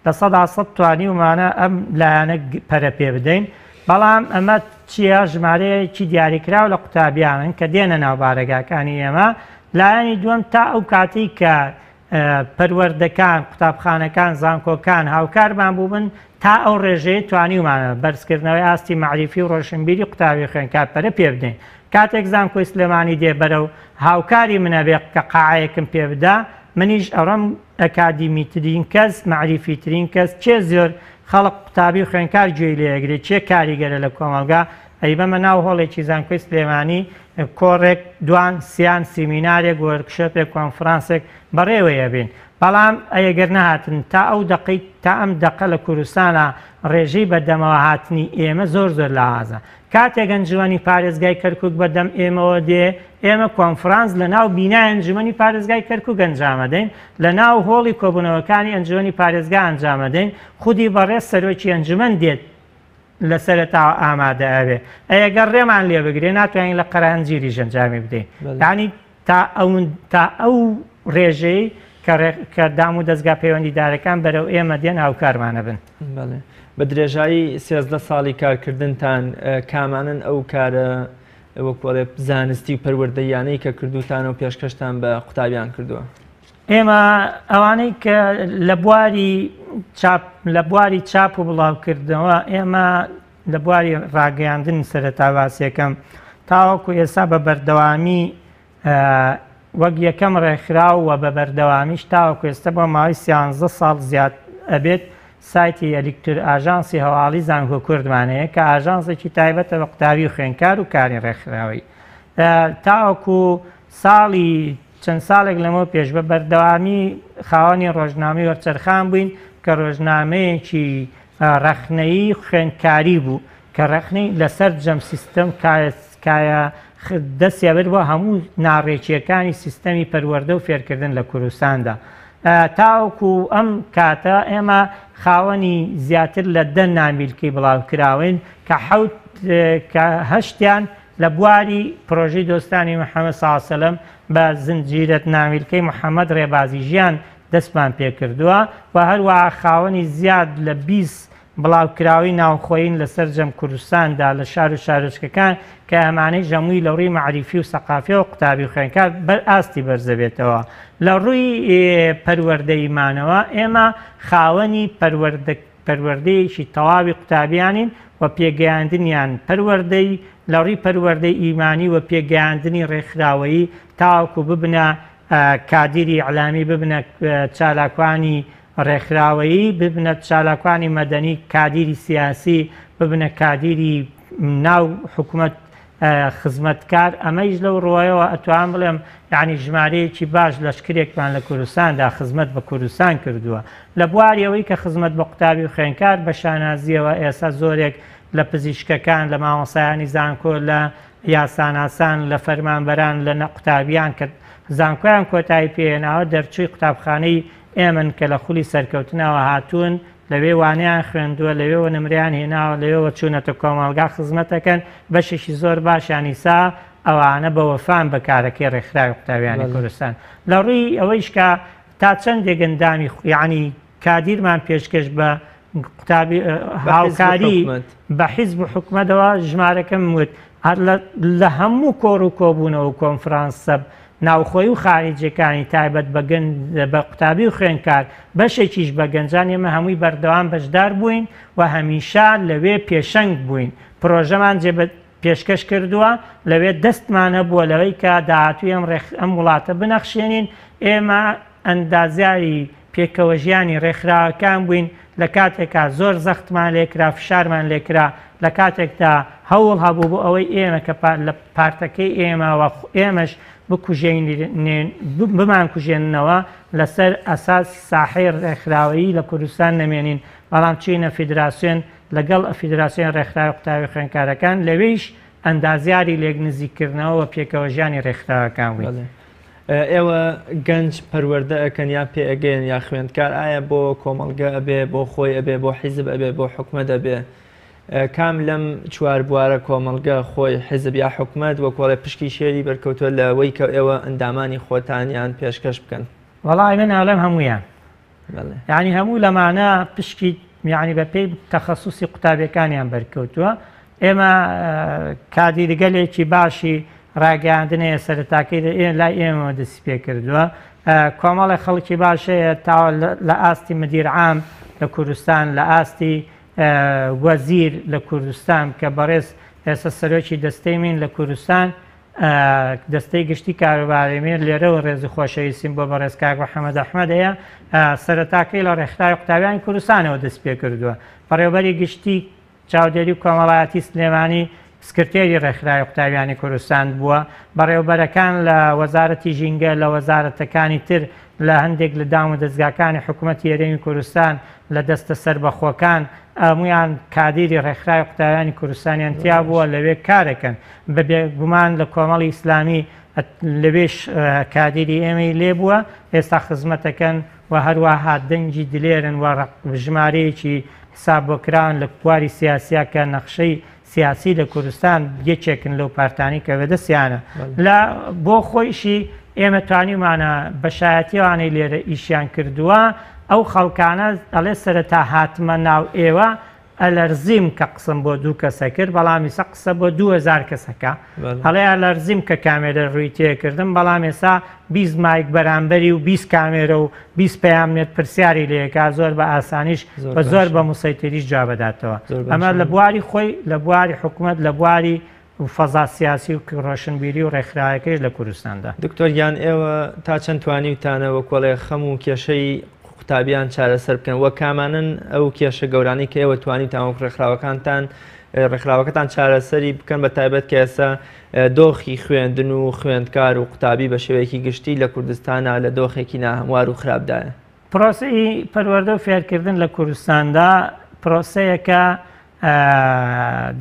لە 100% توانیومانە ئەم لایەنە پەرە پێ بدەین، بەڵام ئەمە چیە؟ ژمارەیەکی دیاریکراو لە قوتابیانن کە دێنە ناو بارگاکانی ئێمە. لایەنی دووەم تا ئەو کاتی کە پەروەردەکان، قوتابخانەکان، زانکۆکان هاوکارمان بووبن تا ئەو ڕێژەیە توانیومانە بەرزکردنەوەی ئاستی معریفی و ڕۆشنبیری قوتابی خوێندکار پەرە پێ بدەین. کاتێک زانکۆی سلێمانی دێ بەرەو هاوکاری منە بێ کە قاعەیەکم پێ بدا، منیش ئەڕەم ئەکادیمیترین کەس، معریفیترین کەس، چێ زۆر خەڵک قوتابی خوێندکار گوێی لێگرێت، چێ کاریگەرە لە کۆمەلگا، ئەی بەمە ناو هۆڵێکی زانکۆی سلێمانی کۆڕێک، دوان، سیان، سیمینارێک، وەرکشۆپێک، کۆنفرانسێک بەڕێوەیە بین. بەڵام ئەگەر نەهاتن تا ئەو دقەی تا ئەم دقە لە کوردستانە ڕێژەی بەدەمەوە هاتنی ئێمە زۆر لاوازە. کاتێک ئەنجومەنی پارێزگای کەرکووک بەدەم ئێمەوە دێ، ئێمە کۆنفرانس لە ناو بینای ئەنجومەنی پارێزگای کەرکووک ئەنجامەدەین، لە ناو هۆڵی کۆبوونەوەکانی ئەنجومەنی پارێزگا ئەنجامەدەین. خودی بەڕێز سەرۆکی ئەنجومەن دێت لە سەرەتاوە ئامادە ئەوێ. ئەگەر ڕێمان لێ بگرێ ناتوانین لە قەرانجیریش ئەنجامی بدەین. یعنی تا ئەو ڕێژەی کە دام و دەستگا پەیوەندیدارەکان بەرەو ئێمە دێن هاوکارمانە بن. بە درێژایی 13 ساڵی کارکردنتان کامانن ئەو کارە وەکوڵێ زانستی و پەروەردەیانەی کە کردوتان و پێشکەشتان بە قوتابیان کردووە؟ ئێمە ئەوانەی کە لە بواری چاپ و بڵاوکردنەوە، ئێمە لە بواری ڕاگەیاندن سەرەتا باسیەکەم تاوەکو ئێستا بە بەردەوامی وەک یەکەم ڕێکخراوە بە بەردەوامیش تاوەکو ئێستا بۆ ماوەی 13 ساڵ زیاد ئەبێت سایتی ئاژانسی هەواڵی زانکۆ کوردمانەیە کە ئاژانسێکی تایبەتە بە قوتابی و خوێندکار و کاری ڕێکخراوی. تاوەکو ساڵی چەند ساڵێک لەمەوە پێش بە بەردەوامی خاوەنی ڕۆژنامەی وەرچەرخان بووین کە ڕۆژنامەیەکی ڕەخنەیی خوێندکاری بوو کە ڕەخنەی لەسەر جەم سیستەم کایە دەستیابێت بۆ هەموو ناڕێکیەکانی سیستەمی پەروەردە و فێرکردن لە کوردستاندا. تاوەکو ئەم کاتە ئێمە خاوەنی زیاتر لە 10 نامیلکەی بڵاوکراون کە 8یان لە بواری پرۆژەی دۆستانی محەممەد ساسەلەم بە زنجیرەت نامیلکەی محەممەد ڕێبازی ژیان دەستمان پێکردووە و هەروەها خاوەنی زیاد لە 20 بڵاوکراوی ناوخۆین لەسەر جەم کوردستاندا لە شار و شارۆچکەکان کە ئەمانەی ژەمووی لە ڕووی معریفی و سەقافی و قوتابی خوێندکار ئاستی بەرزەبێتەوە. لە ڕووی پەروەردەیمانەوە ئێمە خاوەنی پەروەردەیەکی تەواوی قوتابیانین و پێگەیاندنیان پەروەردەی لە ڕووی پەروەردەی ئیمانی و پێگەیاندنی ڕێکخراوەیی تاوەکو ببنە کادیری ئەعلامی، ببنە چالاکوانی ڕێکخراوەیی، ببنە چالاکوانی مەدەنی، کادیری سیاسی، ببنە کادیری ناو حکوومەت خزمەتکار. ئەمەیش لەو ڕۆیەوە ئەتوان بڵێم یعنی ژمارەیەکی باش لەشکرێکمان لە کوردستاندا خزمەت بە کوردستان کردووە. لە بواریەوەی کە خزمەت بە قوتابی و خوێندکار بە شانازیەوە ئێستا زۆرێک لە پزیشکەکان، لە مامۆسایانی زانکۆ، لە یاساناسان، لە فەرمانبەران، لە قوتابیان کە زانکۆیان کۆتایی پێهێناوە دەرچووی قوتابخانەی ئێمن کە لە خولی سەرکەوتنەوە هاتوون، لەوێ وانیان خوێندووە، لەوێەوە نمریان هێناوە، لەوێەوە چوونەتە کۆمەڵگا خزمەتەکەن. بەشێکی زۆر باشیانی سا ئەوانە بە وەفان بە کارەکەی ڕێکخراوی قوتابیانی کوردستان. لە ڕووی ئەوەیش کە تا چەندێک ئەندامی یعنی کادیرمان پێشکەش بە قوتابی هاوکاری بە حیزب و حکومەتەوە ژمارەکەم وت لە هەموو کۆڕ و کۆبوونەوە کۆنفرانسە ناوخۆی و خارجیەکانی تایبەت بە قوتابی و خوێندکار بەشێکیش بە گەنجان ئێمە هەمووی بەردەوام بەشدار بووین و هەمیشە لەوێ پێشەنگ بووین. پرۆژەمان پێشکەش کردووە لەوێ دەستمانە بووە لەوەی کە داهاتووی ئەم وڵاتە بنەخشێنین. ئێمە ئەندازیاری پێکەوە ژیانی ڕێکخراوەکان بووین لە کاتێکا زۆر زەختمان لێکرا فشارمان لێکرا لە کاتێکدا هەوڵ هەبوو بۆ ئەوەی ئێمە کە لە پارتەکەی ئێمەوە ئێمەش بمان کوژێننەوە لەسەر ئەساس ساحەی ڕێکخراوەیی لە کوردستان نەمێنین بەڵام چینە فیدراسیۆن لەگەڵ فیدراسیۆن ڕێکخراوی قوتابی خوێندکارەکان لەوێیش ئەندازیاری لێک نزیکردنەوە پێکەوە ژیانی ڕێکخراوەکان بووین. ئێوە گەنج پەروەردە ئەکەن یا پێ ئەگەن یا خوێندکار ئایا بۆ کۆمەڵگە ئەبێ بۆ خۆی ئەبێ بۆ حیزب ئەبێ بۆ حکومەت ئەبێ کام لەم چوار بوارە کۆمەڵگە خۆی حیزب یا حکومەت وە کۆڵێ پشکی شێری بەرکەوتووە لەوەی کە ئێوە ئەندامانی خۆتانیان پێشکەش بکەن؟ وەڵای من ئاڵێم هەمویان یعنی هەموو لەمانە پشکی یعنی بە پێی تەخەسوسی قوتابیەکانیان بەرکەوتووە. ئێمە کادیرگەلێکی باشی ڕاگەاندنەیە سەرتاکەی لای ئێمەوە دەستی پێ کردووە. کۆمەڵی خەڵکی باشەیە تا لە ئاستی مدیرعام لە کوردستان لە ئاستی وەزیر لە کوردستان کە بەڕێز ئێستا سەرۆکی دەستەی من لە کوردستان دەستەی گشتی کاروبارێمێر لێرەوە ڕێزی خۆشەویستیم بۆ بەڕێز کاک محەممەد ئەحمەدەیە سەرتاکەی لە ڕێکخراوی قوتابیانی کوردستانەوە دەست پێ کردووە. بەڕێوەبەری گشتی چاودێری و کۆمەڵایەتی سلێمانی سکرتێری ڕێکخراوی قوتابیانی کوردستان بووە. بەڕێوەبەرەکان لە وەزارەتی ژینگە لە وەزارەتەکانی تر لە هەندێک لە دام و دەستگاکانی حکوومەتی هەرێمی کوردستان لە دەستە سەربەخۆکان هەمویان کادیری ڕێکخراوی قوتابیانی کوردستانیان تیا بووە لەوێ کارەکەن بە بێگومان لە کۆمەڵی ئیسلامی لەوێش کادیری ئێمەی لێ بووە ئێستا خزمەتەکەن و هەروەها دەنگی دلێرن و ژمارەیەکی حساب بۆکراون لە بواری سیاسیە کە نەخشەی سیاسی لە کوردستان یەکێکن لەو پارتانی کە بەدەستیانە لە بۆ خۆیشی ئێمە توانیمانە بەشایەتیوانەی لێرە ئیشیان کردووە. ئەو خەڵکانە ئەڵێ سەرەتا هاتمە ناو ئێوە ئەلەرزیم کە قسم بۆ 2 کەسە کرد بەڵام ئێستا قسە بۆ 2000 کەسەکە هەڵێ ئەلەرزیم کە کامێرە ڕووی تێکردم بەڵام ئێستا 20 مایک بەرامبەری و 20 کامێرە و 20 پەیامنێت پرسیاری لێکا زۆر بە ئاسانیش بە زۆر بە موسەیتریش جا بەداتەوە. ئەمە لە بواری خۆی لە بواری حکوومەت لە بواری فەزا سیاسی و ڕۆشنبیری و ڕێکخراوەکەیش لە کوردستاندا. دکتۆریان ئێوە تا چەند توانیوتانەوە کۆڵێ خەم و کێشەی قوتابیان چارەسەر بکەن وە کامانن ئەو کێشە گەورانی کە ئێوە توانیتان وەک ڕێکخراوەکەتان چارەسەری بکەن بە تایبەت کە ئێستا دۆخی خوێندن و خوێندکار و قوتابی بە شێوەیەکی گشتی لە کوردستانە لە دۆخێکی ناهەموار و خراپدایە. پرۆسەی پەروەردە و فێرکردن لە کوردستاندا پرۆسەیەکە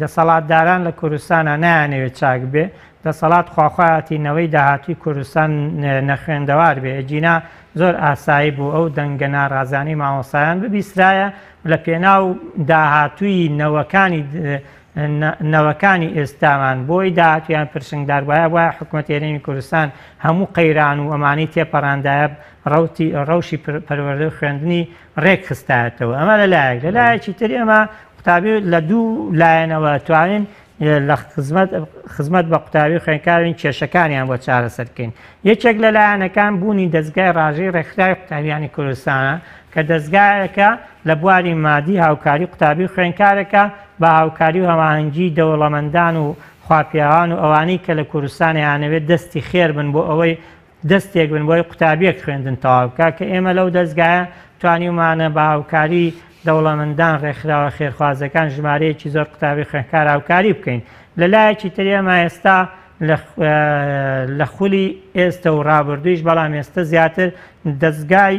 دەسەڵاتداران لە کوردستانە نایانەوێت چاک بێ دەسەڵات خواخوایەتینەوەی داهاتووی کوردستان نەخوێندەوار بێ ئەجینا زۆر ئاسایی بوو ئەو دەنگە ناڕازانی مامۆسایان ببیسترایە لە پێناو داهاتووی نەوەکانی ئێستامان بۆی داهاتویان پرسنگدار وایە وایە حکوومەتی هەرێمی کوردستان هەموو قەیران و ئەمانی تێپەڕاندایە ڕەوشی پەروەردە و خوێندنی ڕێک خستایەتەوە. ئەمە لەلایەکی تر ئێمە قوتابی لە 2 لایەنەوە توانین لە خزمەت بە قوتابی خوێندکارین کێشەکانیان بۆ چارەسەرکەین. یەکێک لە لایەنەکان بوونی دەستگای ڕاژەی ڕێکخراوی قوتابیانی کوردستانە کە دەستگایەکە لە بواری مادی هاوکاری قوتابی خوێندکارەکە بە هاوکاری و هەماهەنگی دەوڵەمەندان و خواپیاوان و ئەوانەی کە لە کوردستانیانەوێت دەستی خێر بن بۆ ئەوەی دەستێک بن بۆی قوتابیەک خوێندن تەواو بکە کە ئێمە لەو دەستگایە توانیمانە بە هاوکاری دەوڵەمەندان ڕێکخراوە خێرخوازەکان ژمارەیەکی زۆر قوتابی خوێندکار هاوکاری بکەین. لەلایەکی تر ئێمە ئێستا لە خولی ئێستا و ڕابردوویش بەڵام ئێستا زیاتر دەستگای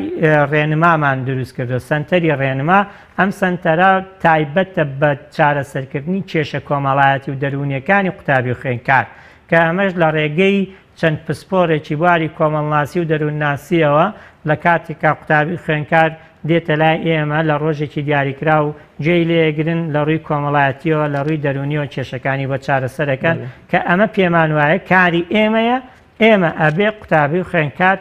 ڕێنمامان دروست کردو سنتەری ڕێنما. ئەم سنتەرە تایبەتە بە چارەسەرکردنی کێشە کۆمەڵایەتی و دەرونیەکانی قوتابی خوێندکار کە ئەمەش لە ڕێگەی چەند پسپۆرێکی بواری کۆمەڵناسی و دەروونناسیەوە لە کاتێکا قوتابی خوێندکار دێتە لای ئێمە لە ڕۆژێکی دیاریکرا و جێی لێگرن لە ڕووی کۆمەڵایەتیەوە لە ڕووی دەرونیەوە کێشەکانی بۆ چارەسەرەکەن کە ئەمە پێمان وایە کاری ئێمەیە ئێمە ئەبێ قوتابی و خوێندکار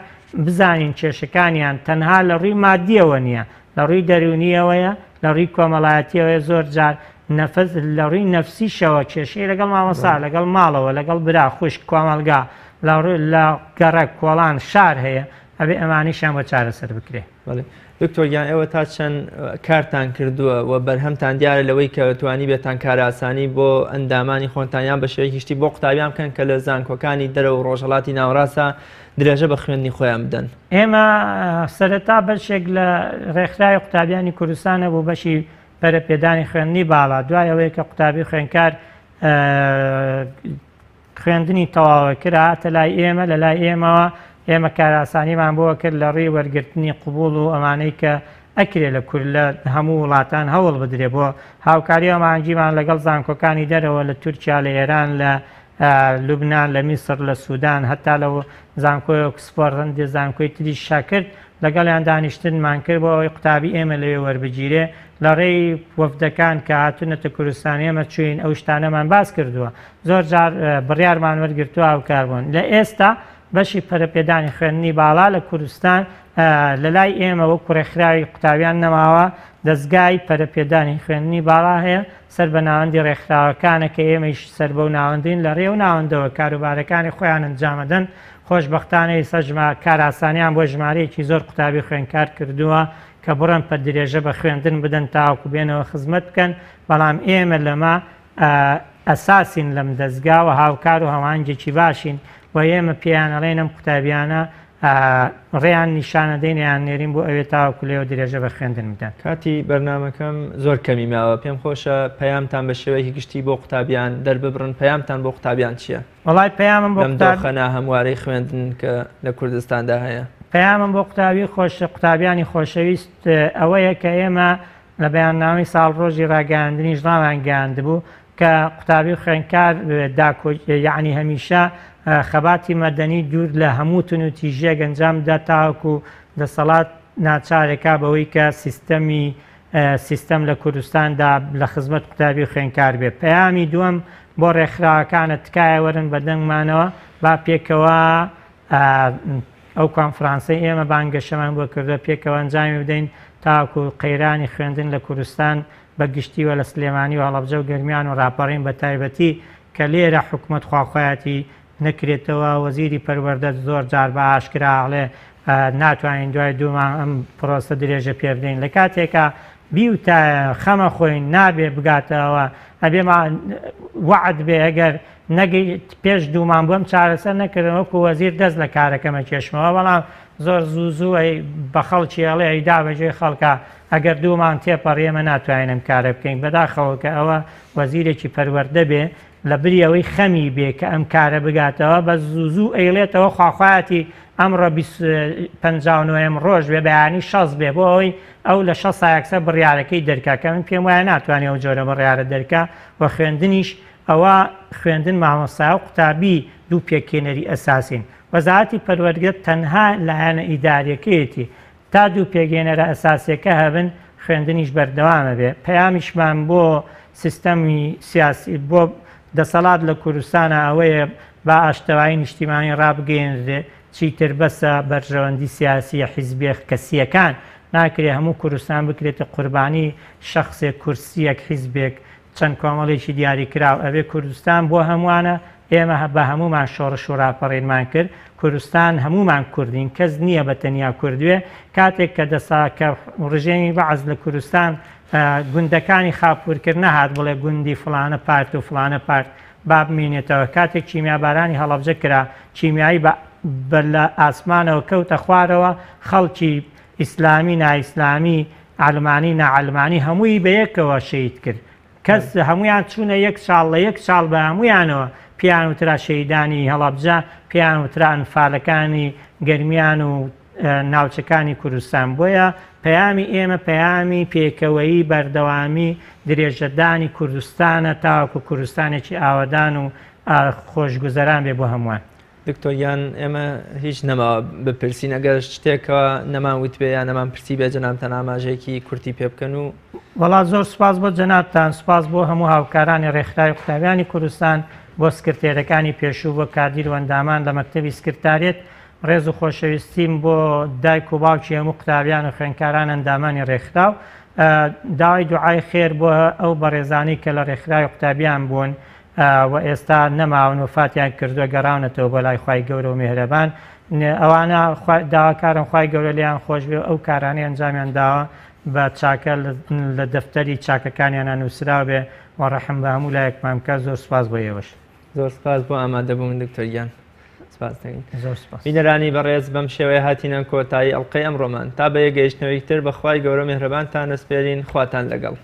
بزانین کێشەکانیان تەنها لە ڕووی مادیەوە نییە، لە ڕووی دەرونیەوەیە، لە ڕووی کۆمەڵایەتیەوەی زۆر جار نەفەس لە ڕووی نەفسیشەوە کێشەی لەگەڵ مامۆستا، لەگەڵ ماڵەوە، لەگەڵ برا خوشک کۆمەلگا، لە گەڕک کۆڵان شار هەیە، ئەبێ ئەمانیشیان بۆ چارەسەر بکرێ. دکتۆریان ئێوە تا چەند کارتان کردووە و بەرهەمتان دیارە لەوەی کە توانی بێتان کاراسانی بۆ ئەندامانی خۆتانیان بە شێوەیەکی گشتی بۆ قوتابیان بکەن کە لە زانکۆکانی دەرەوە و ڕۆژهەڵاتی ناوەڕاستە درێژە بە خوێندنی خۆیان بدەن؟ ئێمە سەرەتا بەشێک لە ڕێکخراوی قوتابیانی کوردستانە بوو بەشی پەرەپێدانی خوێندنی باڵا، دوای ئەوەیە کە قوتابی خوێندکار خوێندنی تەواوە کرا هاتە لای ئێمە، لە لای ئێمەوە ئێمە کاراسانیمان بۆ کرد لە ڕێی وەرگرتنی قبول و ئەمانەی کە ئەکرێ لە هەموو وڵاتان هەوڵ بدرێ بۆ هاوکاری ئەمانجیمان لەگەڵ زانکۆکانی دەرەوە لە تورکیا، لە ئێران، لە لوبنان، لە میسر، لە سوودان، هەتا لە زانکۆی ئۆکسفۆرد هەندێک زانکۆی تری شاکرد لەگەڵیان دانیشتنمان کرد بۆ ئەوەی قوتابی ئێمە لەوێ وەربگیرێ. لە ڕێی وەفدەکان کە هاتوونەتە کوردستان ئێمە چوین ئەو شتانەمان باس کردووە، زۆر جار بڕیارمان وەرگرتووە هاوکاربوون. لە ئێستا بەشی پەرەپێدانی خوێندنی باڵا لە کوردستان لە لای ئێمە وەکو ڕێکخراوی قوتابیان نەماوە، دەستگای پەرەپێدانی خوێندنی باڵا هەیە سەر بە ناوەندی ڕێکخراوەکانە کە ئێمەش سەر بەو ناوەندین لە ڕێو ناوەندەوە کاروبارەکانی خۆیان ئەنجامەدەن. خۆشبەختانەی سەژما کاراسانیان بۆ ژمارەیەکی زۆر قوتابی خوێندکار کردووە کە بڕن پە درێژە بە خوێندن بدەن تاوەکو بێنەوە خزمەت بکەن، بەڵام ئێمە لەمە ئەساسین لەم دەستگاوە هاوکار و هەوانجێکی باشین و ئێمە پێیانەڵێن ئەم قوتابیانە ڕێیان نیشانەدەینیان نێرین بۆ ئەوێ تاوەکو لێەوە درێژە بە خوێندن بدەن. کاتی بەرنامەکەم زۆر کەمی ماوە، پێم خۆشە پەیامتان بە شێوەیەکی گشتی بۆ قوتابیان دەرببڕن. پەیامتان بۆ قوتابیان چییە؟ وەڵای پەیامم بۆ دۆخەنا هەموارەی خوێندن کە لە کوردستاندا هەیە. پەیامم بۆ قوتابیانی خۆشەویست ئەوەیە کە ئێمە لە بەیاننامەی ساڵڕۆژی ڕاگەاندنی ژڵامان گەاندبوو کە قوتابی خوێندکار یعنی هەمیشە خەباتی مەدەنی دوور لە هەموو تونوتیژێک ئەنجامدا تاوەکو دەسەڵات ناچارێکا بەوەی کە سیستەم لە کوردستاندا لە خزمەت قوتابی خوێندکار بێ. پەیامی دووەم بۆ ڕێکخراوەکانە تکایە وەرن بە دەنگمانەوە با پێکەوە ئەو کۆنفرانسەی ئێمە بانگەشەمان بۆ کردە پێکەوە ئەنجامی بدەین تاوەکو قەیرانی خوێندن لە کوردستان بە گشتیوە لە سلێمانی و هەڵەبجە و گەرمیان و ڕاپەڕین بە تایبەتی کە لێرە حکومەت خواخوایەتی نەکرێتەوە. وەزیری پەروەردە زۆر جار بە ئاشکراڵێ ناتوانین دوای دوومان ئەم پرۆسە درێژە پێ بدەین. لە کاتێکە بیوتە خەمە خۆین نابێ بگاتەوە ئەبێ وعد بێ ئەگەر نەگەی پێش دوومان بۆم چارەسەر نەکردن وەکو وەزیر دەست لە کارەکەمە کێشمەوە، بەڵام زۆر زوو بە خەڵکی ئەڵێ ئەیدا بەجێ خەڵکە ئەگەر دوومان تێپەڕێمە ناتوانین کارە بکەین. بەداخەوە کە ئەوە وەزیرێکی پەروەردە بێ لە بری ئەوەی خەمی بێ کە ئەم کارە بگاتەوە بە زوو ئەیڵێتەوە خواخوایەتی ئەمڕۆ 59 ڕۆژ بێ بەیانی 6 بێ بۆ ئەوەی ئەو لە 6 سایەکسە بڕیارەکەی دەرکا کە من پێم وایە ناتوانێت ئەو جۆرە بڕیارە دەرکا و خوێندنیش ئەوە خوێندن مامۆستا و قوتابی دوو پێکێنەری ئەساسین. وەزارەتی پەروەردە تەنها لایەنە ئیداریەکەیەتی تا دوو پێگەێنەرە ئەساسیەکە هەبن خوێندنیش بەردەوامە بێ. پەیامیشمان بۆ سیستەمی سیاسی بۆ دەسەڵات لە کوردستانە ئەوەیە با ئاشتەوایی نیشتیمانی ڕابگەێنرێ چیتر بەسە بەرژەوەندی سیاسی حیزبێک کەسیەکان ناکرێ هەموو کوردستان بکرێتە قوربانی شەخصێک کورسیەک حیزبێک چەند کۆمەڵێکی دیاری کراو. ئەوێ کوردستان بۆ هەمووانە ئێمە بە هەمومان شۆڕش و ڕاپەڕێنمان کرد. کوردستان هەمومان کوردین، کەس نییە بە تەنیا کوردوێ. کاتێک کە دەساکە ڕژێمی بەعز لە کوردستان گوندەکانی خاپورکرد نەهات بڵێ گوندی فلانە پارت و فلانە پارت با بمێنێتەوە. کاتێک چیمیابارانی هەڵەبجە کرا چیمیایی لە ئاسمانەوە کەوتە خوارەوە، خەڵکی ئیسلامی نائیسلامی عەلمانی نەعەلمانی هەمووی بە یەکەوە شەید کرد. کەس هەمویان چوونە یەک چاڵ لە یەک چاڵ بە هەمویانەوە پیان وترا شەیدانی هەڵەبجە، پیان وترا ئەنفالەکانی گەرمیان و ناوچەکانی کوردستان. بۆیە پەیامی ئێمە پەیامی پێکەوەیی بەردەوامی درێژەدانی کوردستانە تاوەکو کوردستانێکی ئاوەدان و خۆشگوزەران بێ بۆ هەمووان. دکتۆریان ئێمە هیچ نەماوە بپرسین ئەگەر شتێکەوە نەماوت بێ یان نەمان پرسی بێ جەنابتان ئاماژەیەکی کورتی پێ بکەن. و وەڵات زۆر سپاس بۆ جەنابتان، سپاس بۆ هەموو هاوکارانی ڕێکخراوی قوتابیانی کوردستان، بۆ سکرتێرەکانی پێشوو، بۆ کادیر و ئەندامان لە مەکتەبی سکرتارێت ڕێز و خۆشەویستیم بۆ دایک و باوکی هەموو قوتابیان و خوێندکاران ئەندامانی ڕێکخراو داوای دوعای خێر بۆ ئەو بەڕێزانی کە لە ڕێکخراوی قوتابیان بوون و ئێستا نەماون وفاتیان کردووە گەڕاونەتەوە بۆ لای خوای گەورە و میهرەبان ئەوانە داواکارم خوای گەورە لیان خۆش بێ ئەو کارانەی ئەنجامیان داوە بە چاکە لە دەفتەری چاکەکانیان نووسراو بێ و ڕەحم بە هەموو لایەکمان بکە. زۆر سوپاس بۆ ئێوەش. زۆر سپاس بۆ ئامادەبوون دکتۆریان. بینەرانی بەڕێز بەم شێوەیە هاتینە کۆتایی ئەڵقەی ئەمڕۆمان تا بە یەگەیشتنەوەی تر بەخوای گەورە میهرەبانتان دەسپێرین خواتان لەگەڵ.